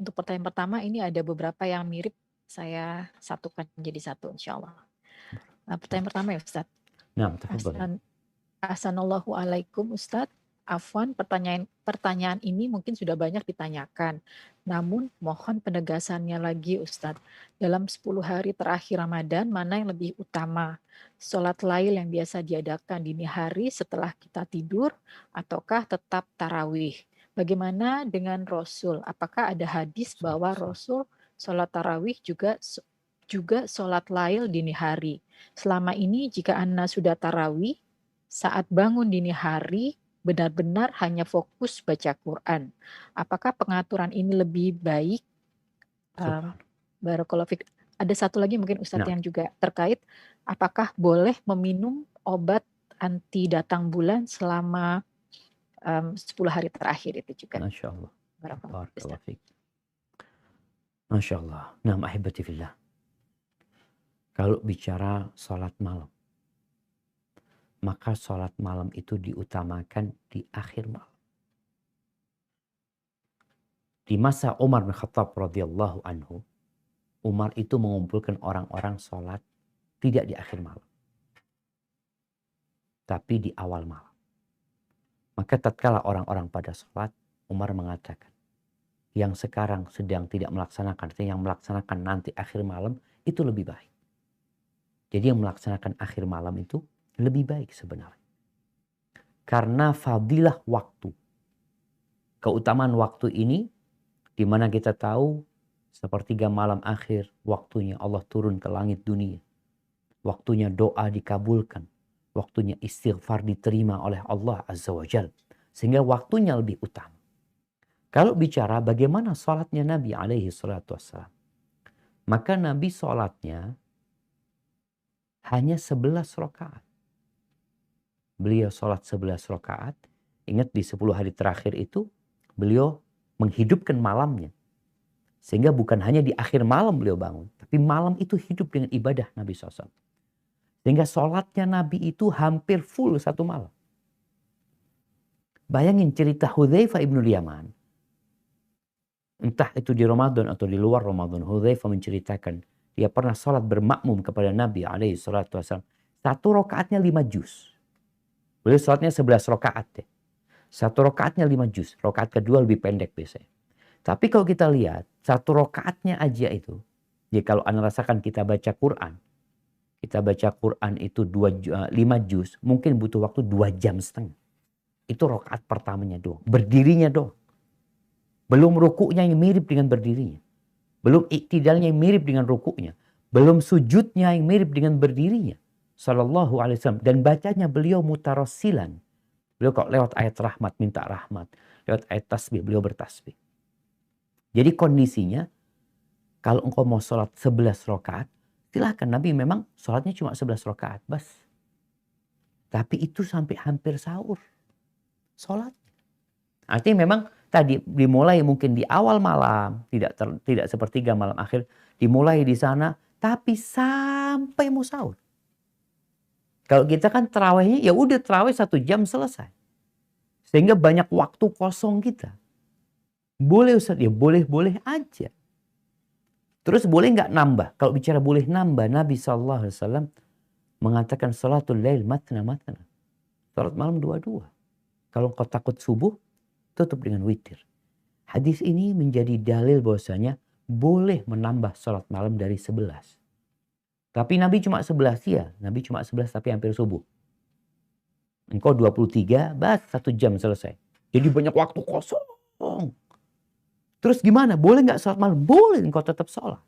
Untuk pertanyaan pertama ini ada beberapa yang mirip, saya satukan menjadi satu insya Allah. Pertanyaan pertama ya Ustadz. Nah, tafadhol. Assalamualaikum alaikum Ustadz. Afwan, pertanyaan ini mungkin sudah banyak ditanyakan. Namun mohon penegasannya lagi Ustadz. Dalam 10 hari terakhir Ramadan, mana yang lebih utama? Sholat lail yang biasa diadakan dini hari setelah kita tidur, ataukah tetap tarawih? Bagaimana dengan Rasul? Apakah ada hadis bahwa Rasul sholat tarawih juga sholat lail dini hari? Selama ini jika Anda sudah tarawih, saat bangun dini hari, benar-benar hanya fokus baca Quran. Apakah pengaturan ini lebih baik Um, Barakallahu fiik. Ada satu lagi mungkin Ustadz Nah, yang juga terkait, apakah boleh meminum obat anti datang bulan selama 10 hari terakhir itu juga? Masya Allah. Barakallahu fiik, Ustadz. Barakallahu fiik. Masya Allah. Nah, ahibati fillah. Kalau bicara sholat malam, maka sholat malam itu diutamakan di akhir malam. Di masa Umar bin Khattab radhiyallahu anhu, Umar itu mengumpulkan orang-orang sholat tidak di akhir malam, tapi di awal malam. Maka tatkala orang-orang pada sholat, Umar mengatakan, yang sekarang sedang tidak melaksanakan, yang melaksanakan nanti akhir malam, itu lebih baik. Jadi yang melaksanakan akhir malam itu lebih baik sebenarnya. Karena fadilah waktu. Keutamaan waktu ini, di mana kita tahu sepertiga malam akhir, waktunya Allah turun ke langit dunia. Waktunya doa dikabulkan. Waktunya istighfar diterima oleh Allah Azza wa Jal. Sehingga waktunya lebih utama. Kalau bicara bagaimana sholatnya Nabi alaihi salatu wassalam. Maka Nabi sholatnya hanya 11 rakaat. Beliau sholat 11 rakaat. Ingat di 10 hari terakhir itu beliau menghidupkan malamnya. Sehingga bukan hanya di akhir malam beliau bangun. Tapi malam itu hidup dengan ibadah Nabi SAW. Sehingga sholatnya Nabi itu hampir full satu malam. Bayangin cerita Hudzaifah ibnul Yaman. Entah itu di Ramadan atau di luar Ramadan. Hudzaifah menceritakan. Dia pernah sholat bermakmum kepada Nabi SAW. Satu rakaatnya 5 juz. Beliau sholatnya 11 rakaat deh. Satu rakaatnya 5 juz. Rakaat kedua lebih pendek biasanya. Tapi kalau kita lihat, satu rakaatnya aja itu. Ya kalau Anda rasakan kita baca Quran. Kita baca Quran itu 5 juz. Mungkin butuh waktu 2 jam setengah. Itu rakaat pertamanya doang. Berdirinya doang. Belum rukuknya yang mirip dengan berdirinya. Belum iktidalnya yang mirip dengan rukuknya. Belum sujudnya yang mirip dengan berdirinya. Sallallahu alaihi wasallam. Dan bacanya beliau mutarassilan. Beliau kalau lewat ayat rahmat minta rahmat. Lewat ayat tasbih beliau bertasbih. Jadi kondisinya kalau engkau mau sholat 11 rakaat. Silahkan, Nabi memang sholatnya cuma 11 rakaat. Bas. Tapi itu sampai hampir sahur. Sholat. Artinya memang tadi dimulai mungkin di awal malam, tidak sepertiga malam akhir, dimulai di sana, tapi sampai mau sahur. Kalau kita kan terawihnya ya udah terawih 1 jam selesai, sehingga banyak waktu kosong kita. Boleh Ustaz, ya boleh-boleh aja. Terus boleh nggak nambah? Kalau bicara boleh nambah, Nabi SAW mengatakan salatul lail matna. Salat malam 2-2. Kalau kau takut subuh, tutup dengan witir. Hadis ini menjadi dalil bahwasanya boleh menambah salat malam dari 11. Tapi Nabi cuma 11 ya. Nabi cuma 11 tapi hampir subuh. Engkau 23, bas 1 jam selesai. Jadi banyak waktu kosong. Terus gimana? Boleh nggak salat malam? Boleh, engkau tetap sholat.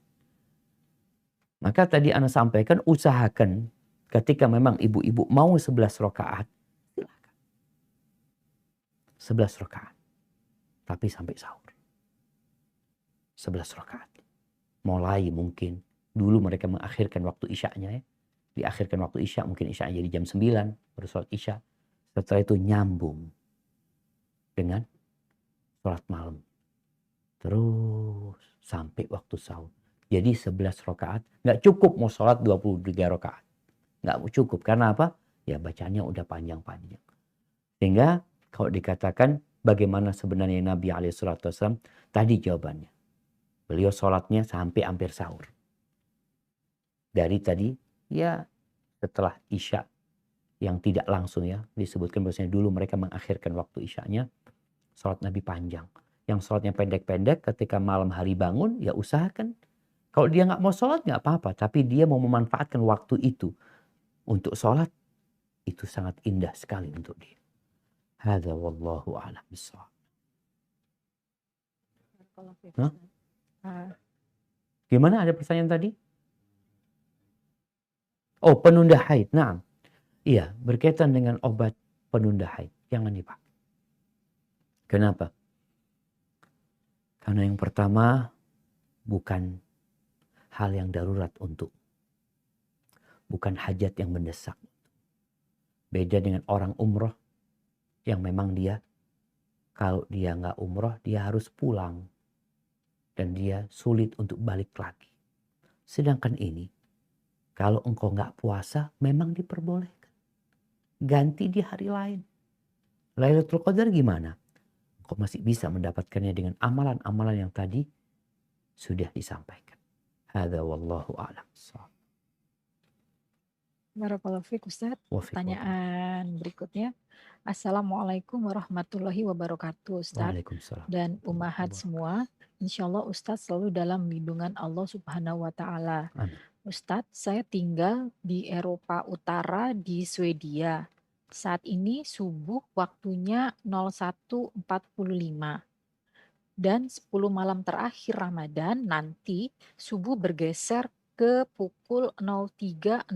Maka tadi Ana sampaikan, usahakan ketika memang ibu-ibu mau 11 rakaat, silakan. 11 rakaat. Tapi sampai sahur. 11 rakaat. Mulai mungkin. Dulu mereka mengakhirkan waktu isya'nya ya. Diakhirkan waktu isya, mungkin isya'nya jadi jam 9. Baru sholat isya. Setelah itu nyambung. Dengan sholat malam. Terus sampai waktu sahur. Jadi 11 rakaat. Nggak cukup mau sholat 23 rakaat. Nggak cukup. Karena apa? Ya bacanya udah panjang-panjang. Sehingga kalau dikatakan bagaimana sebenarnya Nabi SAW. Tadi jawabannya. Beliau sholatnya sampai hampir sahur. Dari tadi ya setelah isya. Yang tidak langsung ya. Disebutkan bahwasanya dulu mereka mengakhirkan waktu isyanya. Sholat Nabi panjang. Yang sholatnya pendek-pendek ketika malam hari bangun, ya usahakan. Kalau dia nggak mau sholat, nggak apa-apa. Tapi dia mau memanfaatkan waktu itu untuk sholat, itu sangat indah sekali untuk dia. Hadza wallahu a'lam bishawab. Gimana, ada pertanyaan tadi? Oh, penunda haid. Nah, iya, berkaitan dengan obat penunda haid. Jangan dipakai. Kenapa? Karena yang pertama, bukan hal yang darurat untuk, bukan hajat yang mendesak. Beda dengan orang umroh yang memang dia, kalau dia nggak umroh, dia harus pulang. Dan dia sulit untuk balik lagi. Sedangkan ini, kalau engkau nggak puasa, memang diperbolehkan. Ganti di hari lain. Lailatul Qadar gimana? Engkau masih bisa mendapatkannya dengan amalan-amalan yang tadi sudah disampaikan. Hadza wallahu a'lam. Barakallahu fiik Ustaz. Pertanyaan berikutnya. Assalamualaikum warahmatullahi wabarakatuh Ustaz Waalaikumsalam. dan ummahat semua. Insya Allah Ustaz selalu dalam lindungan Allah Subhanahu wa Ta'ala. Amin. Ustaz, saya tinggal di Eropa Utara di Swedia. Saat ini subuh waktunya 01.45 dan 10 malam terakhir Ramadan nanti subuh bergeser ke pukul 03.05.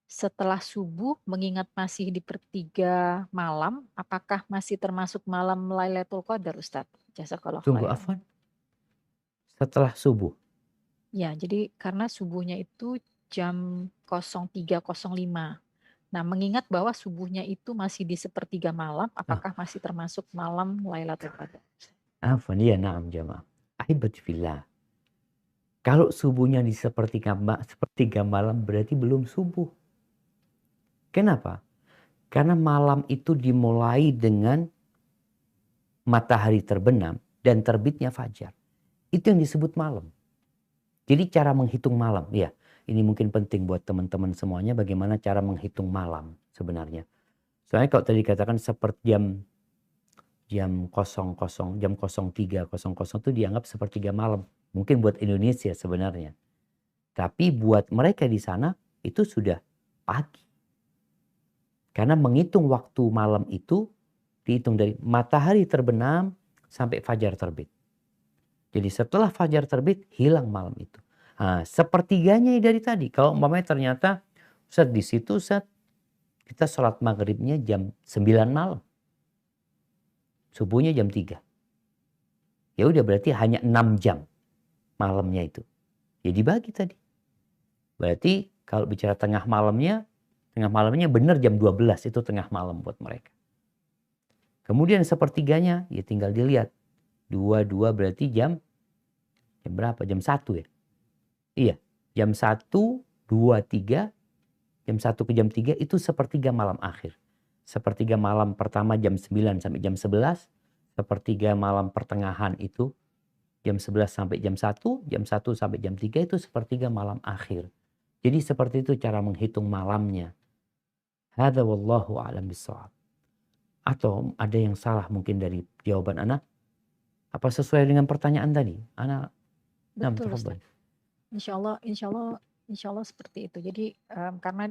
Setelah subuh mengingat masih di pertiga malam, apakah masih termasuk malam Lailatul Qadar Ustaz? Jazakallah Tunggu, khairan. afwan. Setelah subuh. Ya, jadi karena subuhnya itu jam 03.05. Nah, mengingat bahwa subuhnya itu masih di sepertiga malam, apakah masih termasuk malam Lailatul Qadar? Afwan, ya na'am jamaah. Ahibati fillah. Kalau subuhnya di sepertiga malam berarti belum subuh. Kenapa? Karena malam itu dimulai dengan matahari terbenam dan terbitnya fajar. Itu yang disebut malam. Jadi cara menghitung malam, ya ini mungkin penting buat teman-teman semuanya bagaimana cara menghitung malam sebenarnya. Soalnya kalau tadi katakan seperti jam 03.00 itu dianggap sepertiga malam. Mungkin buat Indonesia sebenarnya. Tapi buat mereka di sana itu sudah pagi. Karena menghitung waktu malam itu dihitung dari matahari terbenam sampai fajar terbit. Jadi setelah fajar terbit hilang malam itu. Nah, sepertiganya dari tadi. Kalau umpamanya ternyata Ustaz di situ Ustaz kita sholat maghribnya jam 9 malam. Subuhnya jam 3. Ya udah berarti hanya 6 jam malamnya itu. Ya dibagi tadi. Berarti kalau bicara tengah malamnya benar jam 12 itu tengah malam buat mereka. Kemudian sepertiganya ya tinggal dilihat. 2 berarti jam berapa? Jam 1 ya? Iya, jam 1, 2, 3, jam 1 ke jam 3 itu sepertiga malam akhir. Sepertiga malam pertama jam 9 sampai jam 11. Sepertiga malam pertengahan itu jam 11 sampai jam 1. Jam 1 sampai jam 3 itu sepertiga malam akhir. Jadi seperti itu cara menghitung malamnya. Hadza wallahu a'lam bishawab. Atau ada yang salah mungkin dari jawaban Ana? Apa sesuai dengan pertanyaan tadi? Ana Betul Ustaz. Insya Allah seperti itu. Jadi karena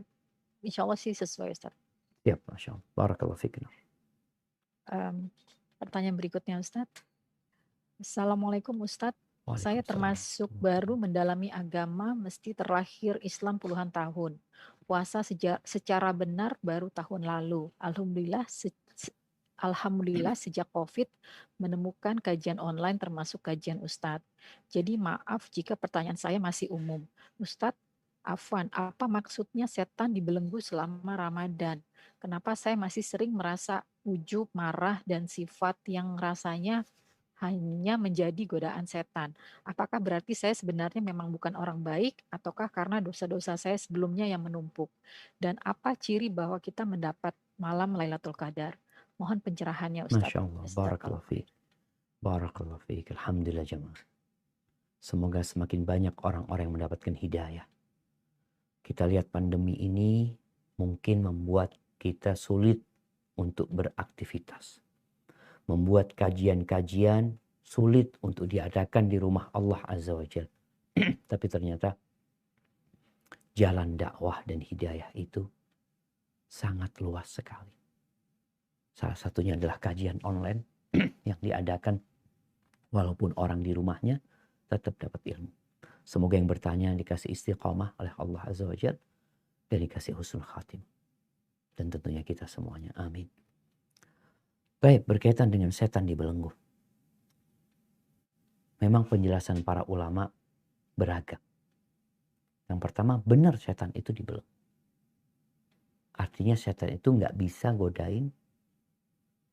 insya Allah sih sesuai Ustaz. Ya, Masya Allah. Barakallahu fikum. Pertanyaan berikutnya Ustaz. Assalamualaikum Ustaz. Saya termasuk baru mendalami agama mesti terlahir Islam puluhan tahun. Puasa secara benar baru tahun lalu. Alhamdulillah sejak COVID menemukan kajian online termasuk kajian Ustadz. Jadi maaf jika pertanyaan saya masih umum. Ustadz, afwan, apa maksudnya setan dibelenggu selama Ramadan? Kenapa saya masih sering merasa ujub, marah, dan sifat yang rasanya hanya menjadi godaan setan? Apakah berarti saya sebenarnya memang bukan orang baik ataukah karena dosa-dosa saya sebelumnya yang menumpuk? Dan apa ciri bahwa kita mendapat malam Lailatul Qadar? Mohon pencerahannya Ustaz. Masya Allah. Barakallahu fiik. Barakallahu fiik. Alhamdulillah jemaah. Semoga semakin banyak orang-orang yang mendapatkan hidayah. Kita lihat pandemi ini mungkin membuat kita sulit untuk beraktivitas. Membuat kajian-kajian sulit untuk diadakan di rumah Allah Azza wa Jalla. Tapi ternyata jalan dakwah dan hidayah itu sangat luas sekali. Salah satunya adalah kajian online yang diadakan walaupun orang di rumahnya tetap dapat ilmu. Semoga yang bertanya dikasih istiqamah oleh Allah Azza wa Jalla dan dikasih husnul khatim. Dan tentunya kita semuanya. Amin. Baik, berkaitan dengan setan dibelenggu. memang penjelasan para ulama beragam. Yang pertama, benar setan itu dibelenggu. Artinya setan itu nggak bisa godain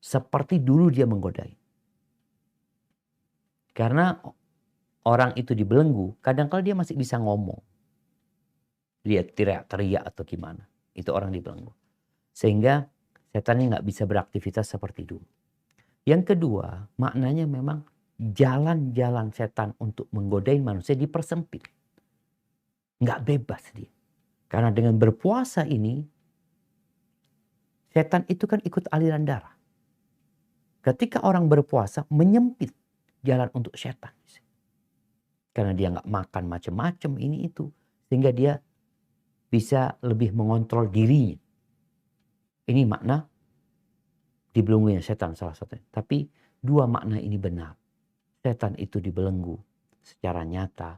seperti dulu dia menggodain. Karena orang itu dibelenggu, kadang-kala dia masih bisa ngomong. Dia teriak-teriak atau gimana. Itu orang dibelenggu. Sehingga setannya nggak bisa beraktivitas seperti dulu. Yang kedua, maknanya memang jalan-jalan setan untuk menggodain manusia dipersempit. Nggak bebas dia. Karena dengan berpuasa ini, setan itu kan ikut aliran darah. Ketika orang berpuasa, menyempit jalan untuk setan. Karena dia nggak makan macam-macam ini itu. Sehingga dia bisa lebih mengontrol dirinya. Ini makna dibelenggunya setan salah satunya. Tapi dua makna ini benar. Setan itu dibelenggu secara nyata.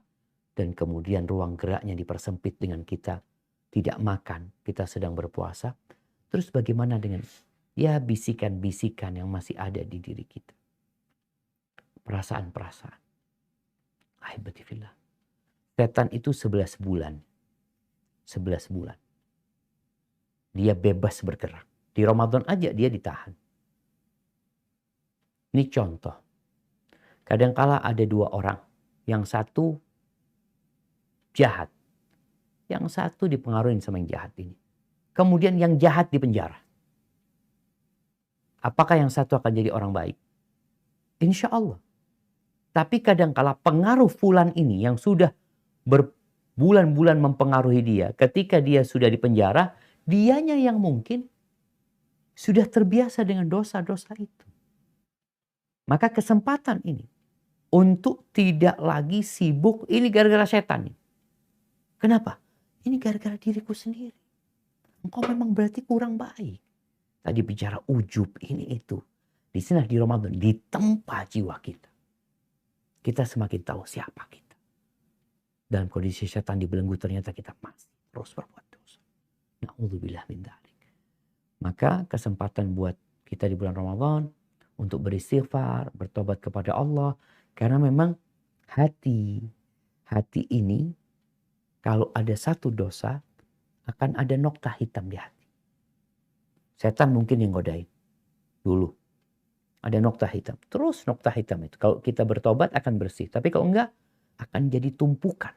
Dan kemudian ruang geraknya dipersempit dengan kita tidak makan. Kita sedang berpuasa. Terus bagaimana dengan ya bisikan-bisikan yang masih ada di diri kita. Perasaan-perasaan. Ahibatifillah. Setan itu 11 bulan. 11 bulan. Dia bebas bergerak. Di Ramadan aja dia ditahan. Ini contoh. Kadangkala ada dua orang. Yang satu jahat. Yang satu dipengaruhi sama yang jahat ini. Kemudian yang jahat dipenjara. Apakah yang satu akan jadi orang baik? Insya Allah. Tapi kadangkala pengaruh fulan ini yang sudah berbulan-bulan mempengaruhi dia. Ketika dia sudah dipenjara, dianya yang mungkin sudah terbiasa dengan dosa-dosa itu. Maka kesempatan ini untuk tidak lagi sibuk, ini gara-gara setan. Kenapa? Ini gara-gara diriku sendiri. Engkau memang berarti kurang baik. Tadi bicara ujub ini itu. Di sini di Ramadan ditempa jiwa kita. Kita semakin tahu siapa kita. Dalam kondisi setan dibelenggu ternyata kita masih terus berbuat dosa. Na'udzubillah min dzalik. Maka kesempatan buat kita di bulan Ramadan untuk beristighfar, bertobat kepada Allah. Karena memang hati ini kalau ada satu dosa akan ada nokta hitam di hati. Setan mungkin yang godain dulu. Ada nokta hitam. Terus nokta hitam itu. Kalau kita bertobat akan bersih. Tapi kalau enggak akan jadi tumpukan.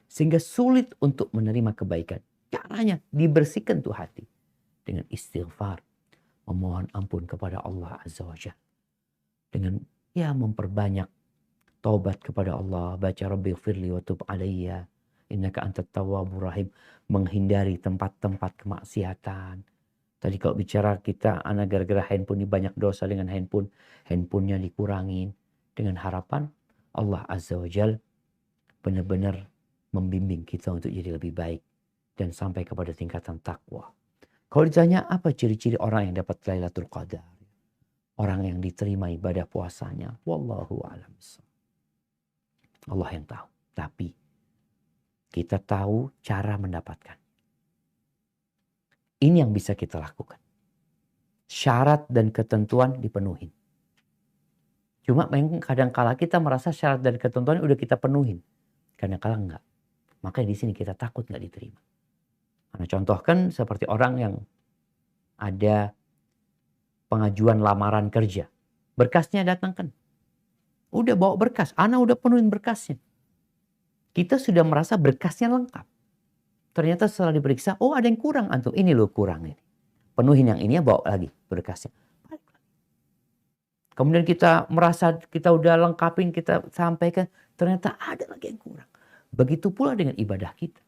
Sehingga sulit untuk menerima kebaikan. Caranya dibersihkan tuh hati. Dengan istighfar. Memohon ampun kepada Allah Azza wa Jalla. Dengan memperbanyak taubat kepada Allah. Baca Rabbighfirli wa tub alayya. Innaka antat tawwabur rahim. Menghindari tempat-tempat kemaksiatan. Tadi kalau bicara kita anak gara-gara handphone ini banyak dosa dengan handphonenya dikurangin. Dengan harapan Allah Azza wa Jal benar-benar membimbing kita untuk jadi lebih baik. Dan sampai kepada tingkatan takwa. Kalau ditanya apa ciri-ciri orang yang dapat Lailatul Qadar. Orang yang diterima ibadah puasanya. Wallahu a'lam. Allah yang tahu. Tapi kita tahu cara mendapatkan. Ini yang bisa kita lakukan. Syarat dan ketentuan dipenuhin. Cuma kadang-kala kita merasa syarat dan ketentuan udah kita penuhin. Kadang-kala enggak. Makanya di sini kita takut enggak diterima. Karena contohkan seperti orang yang ada pengajuan lamaran kerja. Berkasnya datangkan. Udah bawa berkas. Ana udah penuhin berkasnya. Kita sudah merasa berkasnya lengkap. Ternyata setelah diperiksa, oh ada yang kurang antum. Ini loh kurang ini. Penuhin yang ini ya bawa lagi berkasnya. Kemudian kita merasa kita udah lengkapin, kita sampaikan. Ternyata ada lagi yang kurang. Begitu pula dengan ibadah kita.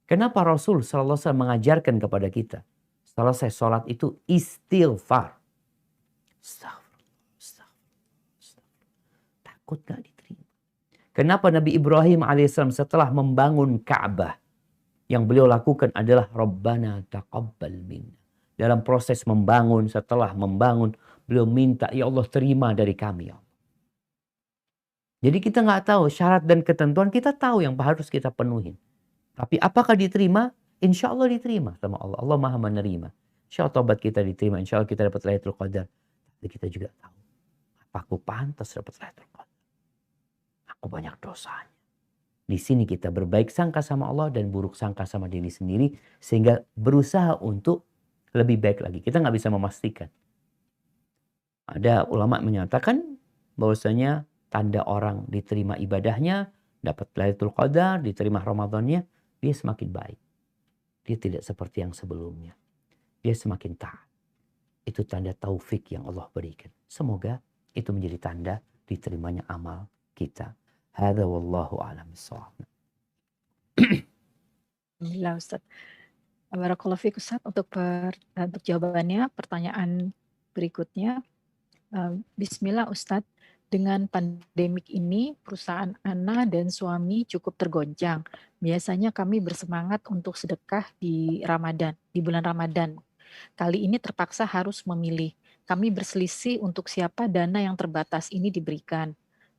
Kenapa Rasul sallallahu alaihi wasallam mengajarkan kepada kita. Selesai sholat itu istighfar. Takut gak diterima. Kenapa Nabi Ibrahim alaihissalam setelah membangun Ka'bah. Yang beliau lakukan adalah Rabbana taqabbal minna. Dalam proses membangun, setelah membangun, beliau minta, ya Allah terima dari kami. Ya Allah. Jadi kita nggak tahu syarat dan ketentuan, kita tahu yang harus kita penuhin. Tapi apakah diterima? Insya Allah diterima sama Allah. Allah maha menerima. Insya Allah tobat kita diterima. Insya Allah kita dapat Lailatul Qadar. Tapi kita juga tahu, apa aku pantas dapat Lailatul Qadar? aku banyak dosanya. Di sini kita berbaik sangka sama Allah dan buruk sangka sama diri sendiri, sehingga berusaha untuk lebih baik lagi. Kita nggak bisa memastikan. Ada ulama menyatakan bahwasanya tanda orang diterima ibadahnya, dapat Lailatul Qadar, diterima Ramadannya, dia semakin baik. Dia tidak seperti yang sebelumnya. Dia semakin taat. Itu tanda taufik yang Allah berikan. Semoga itu menjadi tanda diterimanya amal kita. Hadza wallahu a'lam bissawab. Alhamdulillah Ustaz. Barakallahu fiik Ustaz untuk jawabannya. Pertanyaan berikutnya. Bismillah Ustaz, dengan pandemik ini perusahaan Ana dan suami cukup tergoncang. Biasanya kami bersemangat untuk sedekah di bulan Ramadan. Kali ini terpaksa harus memilih. Kami berselisih untuk siapa dana yang terbatas ini diberikan.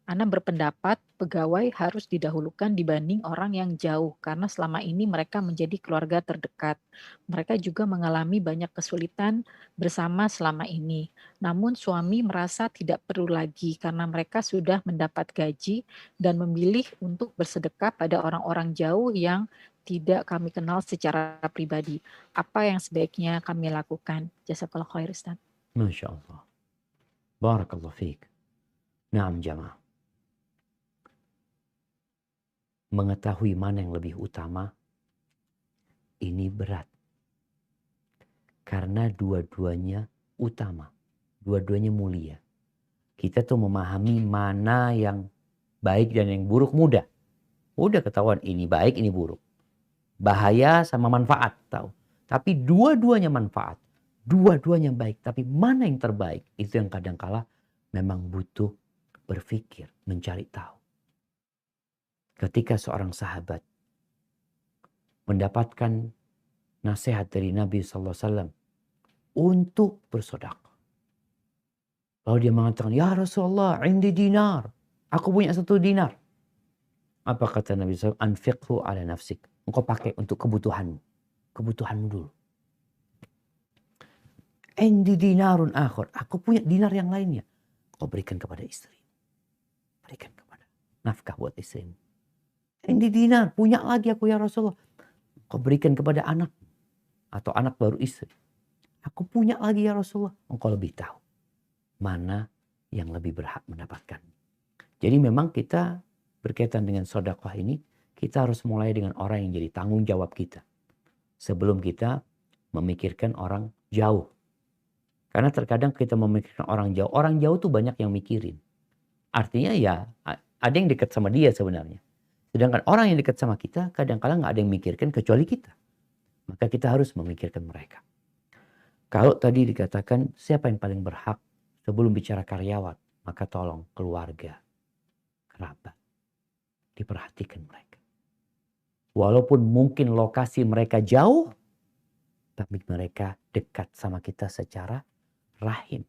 Ana berpendapat pegawai harus didahulukan dibanding orang yang jauh karena selama ini mereka menjadi keluarga terdekat. Mereka juga mengalami banyak kesulitan bersama selama ini. Namun suami merasa tidak perlu lagi karena mereka sudah mendapat gaji dan memilih untuk bersedekah pada orang-orang jauh yang tidak kami kenal secara pribadi. Apa yang sebaiknya kami lakukan? Jazakallahu khair Ustaz. Masya Allah. Barakallahu fiik. Naam jamaah. Mengetahui mana yang lebih utama, ini berat. Karena dua-duanya utama. Dua-duanya mulia. Kita tuh memahami mana yang baik dan yang buruk mudah. Udah ketahuan ini baik, ini buruk. Bahaya sama manfaat tahu. Tapi dua-duanya manfaat. Dua-duanya baik. Tapi mana yang terbaik? Itu yang kadang-kala memang butuh berpikir, mencari tahu. Ketika seorang sahabat mendapatkan nasihat dari Nabi SAW untuk bersedekah. Lalu dia mengatakan, ya Rasulullah, indi dinar. Aku punya 1 dinar. Apa kata Nabi SAW? Anfiqhu ala nafsik. Engkau pakai untuk kebutuhanmu. Kebutuhanmu dulu. Indi dinarun akhir. Aku punya dinar yang lainnya. Kau berikan kepada istri. Berikan kepada nafkah buat istrimu. Indi dinar, punya lagi aku ya Rasulullah. Kau berikan kepada anak atau anak baru istri. Aku punya lagi ya Rasulullah. Engkau lebih tahu mana yang lebih berhak mendapatkan. Jadi memang kita berkaitan dengan sedekah ini, kita harus mulai dengan orang yang jadi tanggung jawab kita. Sebelum kita memikirkan orang jauh. Karena terkadang kita memikirkan orang jauh tuh banyak yang mikirin. Artinya ya ada yang dekat sama dia sebenarnya. Sedangkan orang yang dekat sama kita kadang-kadang nggak ada yang mikirkan kecuali kita. Maka kita harus memikirkan mereka. Kalau tadi dikatakan siapa yang paling berhak sebelum bicara karyawan, maka tolong keluarga, kerabat. Diperhatikan mereka. Walaupun mungkin lokasi mereka jauh, tapi mereka dekat sama kita secara rahim.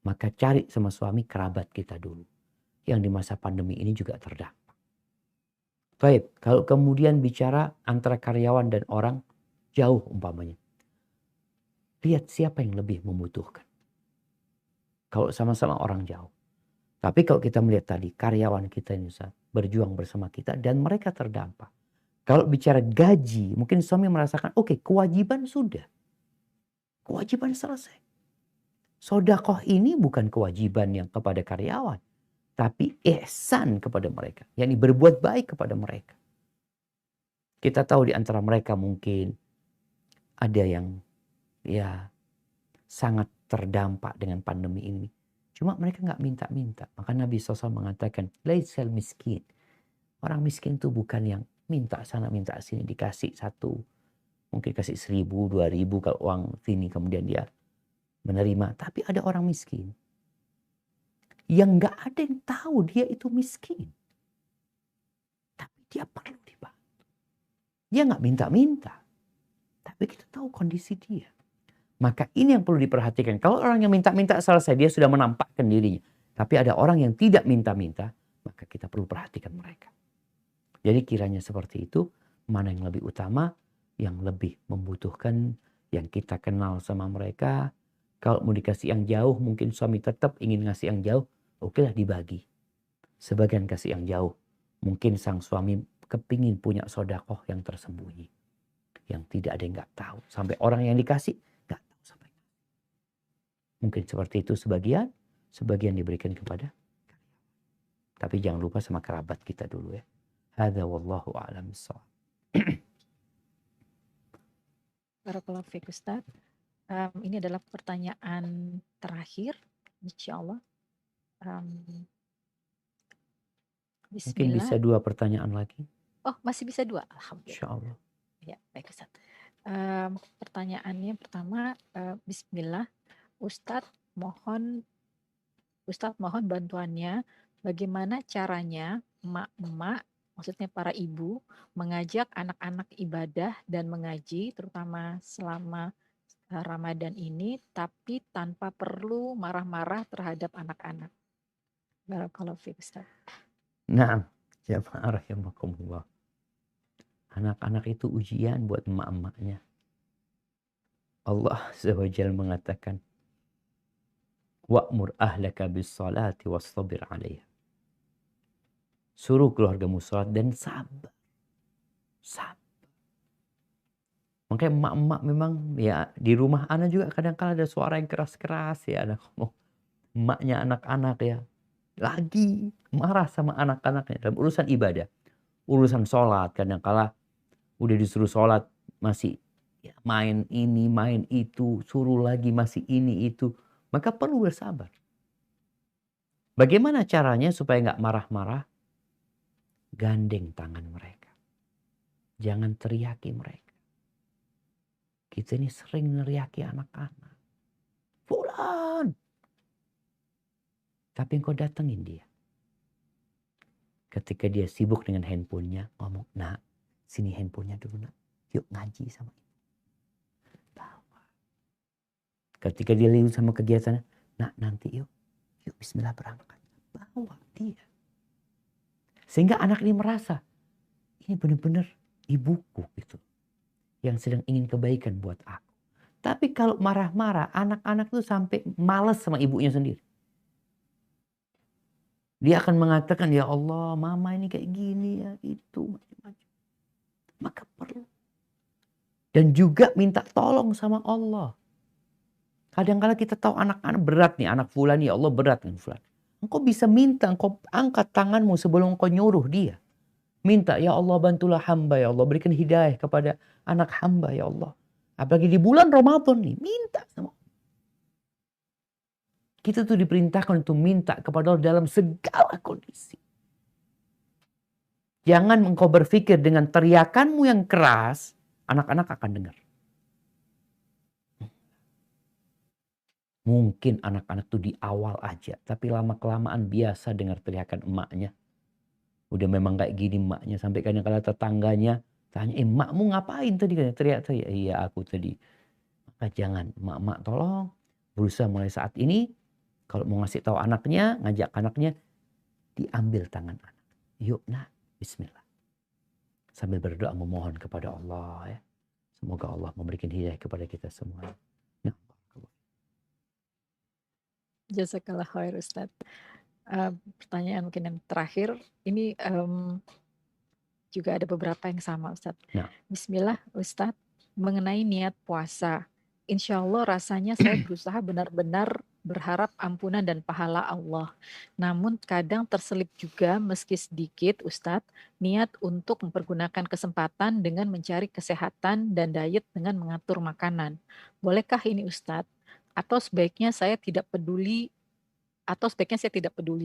Maka cari sama suami kerabat kita dulu. Yang di masa pandemi ini juga terdampak. Baik, kalau kemudian bicara antara karyawan dan orang jauh umpamanya. Lihat siapa yang lebih membutuhkan. Kalau sama-sama orang jauh. Tapi kalau kita melihat tadi karyawan kita ini berjuang bersama kita dan mereka terdampak. Kalau bicara gaji, mungkin suami merasakan oke, kewajiban sudah. Kewajiban selesai. Sedekah ini bukan kewajiban yang kepada karyawan. Tapi ihsan kepada mereka. Yakni berbuat baik kepada mereka. Kita tahu di antara mereka mungkin ada yang ya sangat terdampak dengan pandemi ini. Cuma mereka nggak minta-minta. Maka Nabi SAW mengatakan, laisal miskin. Orang miskin itu bukan yang minta sana minta sini dikasih satu. Mungkin kasih 1.000, 2.000 kalau uang sini kemudian dia menerima. Tapi ada orang miskin. Yang nggak ada yang tahu dia itu miskin. Tapi dia perlu dibantu. Dia nggak minta-minta. Tapi kita tahu kondisi dia. Maka ini yang perlu diperhatikan. Kalau orang yang minta-minta selesai, dia sudah menampakkan dirinya. Tapi ada orang yang tidak minta-minta, maka kita perlu perhatikan mereka. Jadi kiranya seperti itu, mana yang lebih utama, yang lebih membutuhkan, yang kita kenal sama mereka. Kalau mau dikasih yang jauh, mungkin suami tetap ingin ngasih yang jauh. Oke lah dibagi. Sebagian kasih yang jauh. Mungkin sang suami kepingin punya sodakoh yang tersembunyi. Yang tidak ada yang nggak tahu. Sampai orang yang dikasih nggak tahu sampai. Mungkin seperti itu sebagian. Sebagian diberikan kepada. Tapi jangan lupa sama kerabat kita dulu ya. Hadza wallahu a'lam bissawab. Barakallahu fiik Ustaz. Ini adalah pertanyaan terakhir, insya Allah. Mungkin bisa Bismillah. 2 pertanyaan lagi. Oh, masih bisa 2. Alhamdulillah. Insya Allah. Ya, baik Ustaz. Pertanyaannya pertama, Bismillah, Ustadz mohon bantuannya. Bagaimana caranya emak-emak, maksudnya para ibu, mengajak anak-anak ibadah dan mengaji, terutama selama Ramadan ini, tapi tanpa perlu marah-marah terhadap anak-anak. Barakallahu fiik Ustaz. Naam, jamaah rahimakumullah. Anak-anak itu ujian buat emak-emaknya. Allah Azza wa Jalla mengatakan, wa'mur ahlaka bis salati wastabir 'alaiha. Suruh keluargamu salat dan sabar. Sabar. Makanya emak-emak memang ya di rumah ana juga kadang-kala ada suara yang keras-keras ya, ada ngomong emaknya anak-anak ya. Lagi marah sama anak-anaknya dalam urusan ibadah. Urusan sholat kadang-kala udah disuruh sholat masih ya, main ini, main itu, suruh lagi masih ini itu. Maka perlu bersabar. Bagaimana caranya supaya nggak marah-marah? Gandeng tangan mereka. Jangan teriaki mereka. Kita ini sering neriaki anak-anak. Fulan. Tapi engkau datengin dia. Ketika dia sibuk dengan handphonenya, ngomong, nak, sini handphonenya dulu nak. Yuk ngaji sama ibu. Bawa. Ketika dia lihat sama kegiatannya, nak nanti yuk bismillah berangkat. Bawa dia. Sehingga anak ini merasa, ini benar-benar ibuku gitu. Yang sedang ingin kebaikan buat aku. Tapi kalau marah-marah, anak-anak tuh sampai malas sama ibunya sendiri. Dia akan mengatakan, ya Allah, mama ini kayak gini ya, itu macam-macam. Maka perlu. Dan juga minta tolong sama Allah. Kadang-kadang kita tahu anak-anak berat nih, anak fulan, ya Allah berat nih fulan. Engkau bisa minta, engkau angkat tanganmu sebelum engkau nyuruh dia. Minta, ya Allah bantulah hamba, ya Allah berikan hidayah kepada anak hamba, ya Allah. Apalagi di bulan Ramadan nih, minta sama Allah. Kita tuh diperintahkan untuk minta kepada Allah dalam segala kondisi. Jangan engkau berpikir dengan teriakanmu yang keras, anak-anak akan dengar. Mungkin anak-anak tuh di awal aja, tapi lama-kelamaan biasa dengar teriakan emaknya. Udah memang kayak gini emaknya, sampai kadang-kadang tetangganya tanya, emakmu ngapain tadi? Teriak-teriak, iya aku tadi. Maka jangan, emak-emak tolong berusaha mulai saat ini, kalau mau ngasih tahu anaknya, ngajak anaknya, diambil tangan anak. Yuk nak, bismillah. Sambil berdoa memohon kepada Allah ya. Semoga Allah memberikan hidayah kepada kita semua. Nah, Jazakallah khair Ustaz. Pertanyaan mungkin yang terakhir, ini juga ada beberapa yang sama Ustaz. Nah. Bismillah Ustaz, mengenai niat puasa. Insya Allah rasanya saya berusaha benar-benar berharap ampunan dan pahala Allah. Namun kadang terselip juga meski sedikit Ustadz, niat untuk mempergunakan kesempatan dengan mencari kesehatan dan diet dengan mengatur makanan. Bolehkah ini Ustadz? Atau sebaiknya saya tidak peduli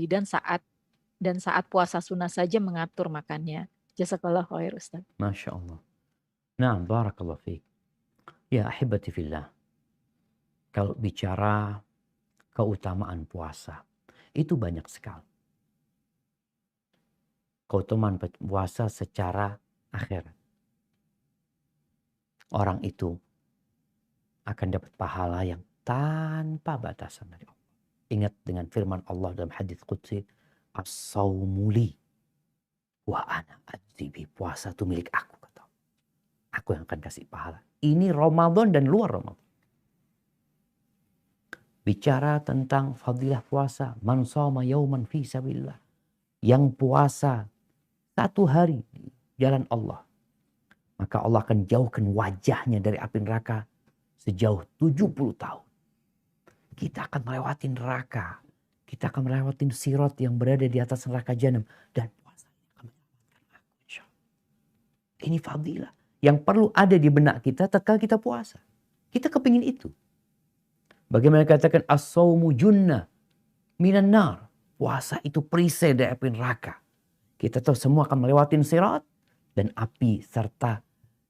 dan saat puasa sunnah saja mengatur makannya. Jazakallah khair Ustadz. Masya Allah. Nah, barakallah fiik. Ya ahibati fillah. Kalau bicara keutamaan puasa, itu banyak sekali. Keutamaan puasa secara akhirat. Orang itu akan dapat pahala yang tanpa batasan dari Allah. Ingat dengan firman Allah dalam hadits qudsi, as-saumuli wa ana adzibi. Puasa itu milik aku, kata Allah. Aku yang akan kasih pahala. Ini Ramadan dan luar Ramadan. Bicara tentang fadilah puasa, man shoma yauman fi sabilillah, yang puasa 1 hari di jalan Allah, maka Allah akan jauhkan wajahnya dari api neraka sejauh 70 tahun. Kita akan melewati neraka. Kita akan melewati sirat yang berada di atas neraka jahanam. Dan puasa ini akan menyelamatkan aku, insya Allah. Ini fadilah yang perlu ada di benak kita tatkala kita puasa. Kita kepingin itu. Bagaimana katakan as-sawmu junnah minan nar. Puasa itu perisai dari api neraka. Kita tahu semua akan melewati sirat dan api serta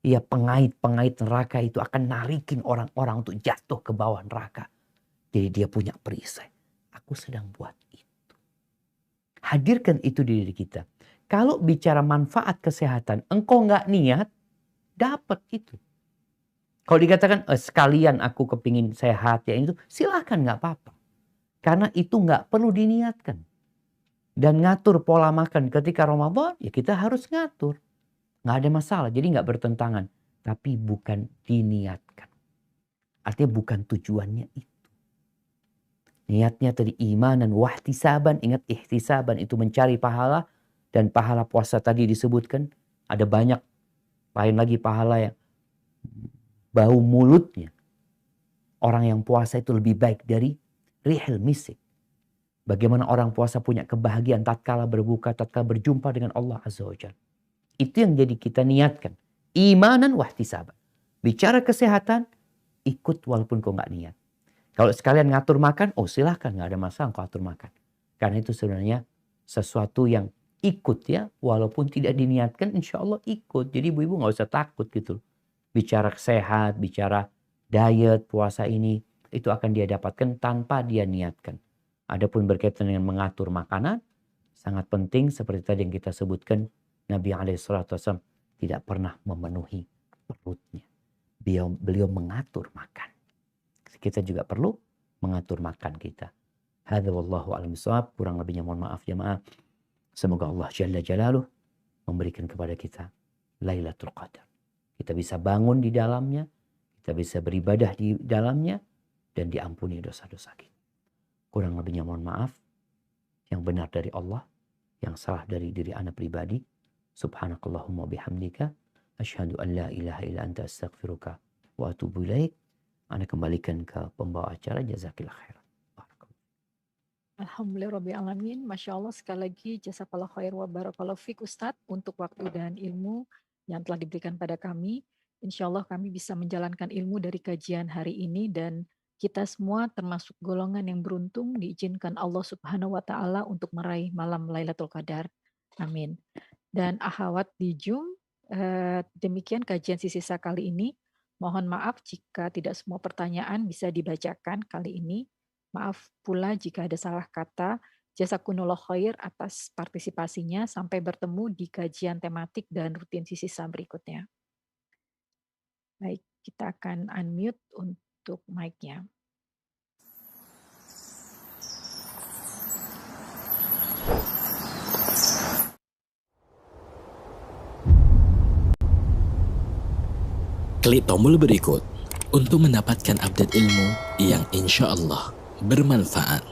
pengait-pengait neraka itu akan narikin orang-orang untuk jatuh ke bawah neraka. Jadi dia punya perisai. Aku sedang buat itu. Hadirkan itu di diri kita. Kalau bicara manfaat kesehatan, engkau nggak niat, dapat itu. Kalau dikatakan sekalian aku kepingin sehat ya itu, silakan nggak apa-apa. Karena itu nggak perlu diniatkan. Dan ngatur pola makan ketika Ramadan, ya kita harus ngatur. Nggak ada masalah, jadi nggak bertentangan. Tapi bukan diniatkan. Artinya bukan tujuannya itu. Niatnya tadi imanan wahtisaban. Ingat ihtisaban itu mencari pahala. Dan pahala puasa tadi disebutkan. Ada banyak. Lain lagi pahala yang bau mulutnya. Orang yang puasa itu lebih baik dari rihil misik. Bagaimana orang puasa punya kebahagiaan tatkala berbuka, tatkala berjumpa dengan Allah Azza wa Jalla. Itu yang jadi kita niatkan. Imanan wahtisaban. Bicara kesehatan, ikut walaupun kau nggak niat. Kalau sekalian ngatur makan, silahkan, nggak ada masalah kau atur makan. Karena itu sebenarnya sesuatu yang ikut ya, walaupun tidak diniatkan, insya Allah ikut. Jadi ibu-ibu nggak usah takut gitu. Bicara sehat, bicara diet, puasa ini, itu akan dia dapatkan tanpa dia niatkan. Adapun berkaitan dengan mengatur makanan, sangat penting seperti tadi yang kita sebutkan, Nabi SAW tidak pernah memenuhi perutnya. Beliau mengatur makan. Kita juga perlu mengatur makan kita. Hadza wallahu a'lam bishawab. Kurang lebihnya mohon maaf jemaah. Semoga Allah Jalla Jalaluh memberikan kepada kita Lailatul Qadar. Kita bisa bangun di dalamnya, kita bisa beribadah di dalamnya dan diampuni dosa-dosa kita. Kurang lebihnya mohon maaf. Yang benar dari Allah, yang salah dari diri ana pribadi. Subhanakallahumma bihamdika asyhadu an la ilaha illa anta astaghfiruka wa atubu ilaik. Anda kembalikan ke pembawa acara. Jazakillah khairan. Alhamdulillahirrabbilalamin. Masya Allah, sekali lagi jazakallah khair wa barakallahu fiik Ustadz untuk waktu dan ilmu yang telah diberikan pada kami. Insya Allah kami bisa menjalankan ilmu dari kajian hari ini dan kita semua termasuk golongan yang beruntung diizinkan Allah Subhanahu wa Ta'ala untuk meraih malam Lailatul Qadar. Amin. Dan akhwat di Zoom, demikian kajian Sisa kali ini. Mohon maaf jika tidak semua pertanyaan bisa dibacakan kali ini. Maaf pula jika ada salah kata. Jazakumullah khair atas partisipasinya. Sampai bertemu di kajian tematik dan rutin Sisa berikutnya. Baik, kita akan unmute untuk mic-nya. Klik tombol berikut untuk mendapatkan update ilmu yang insya Allah bermanfaat.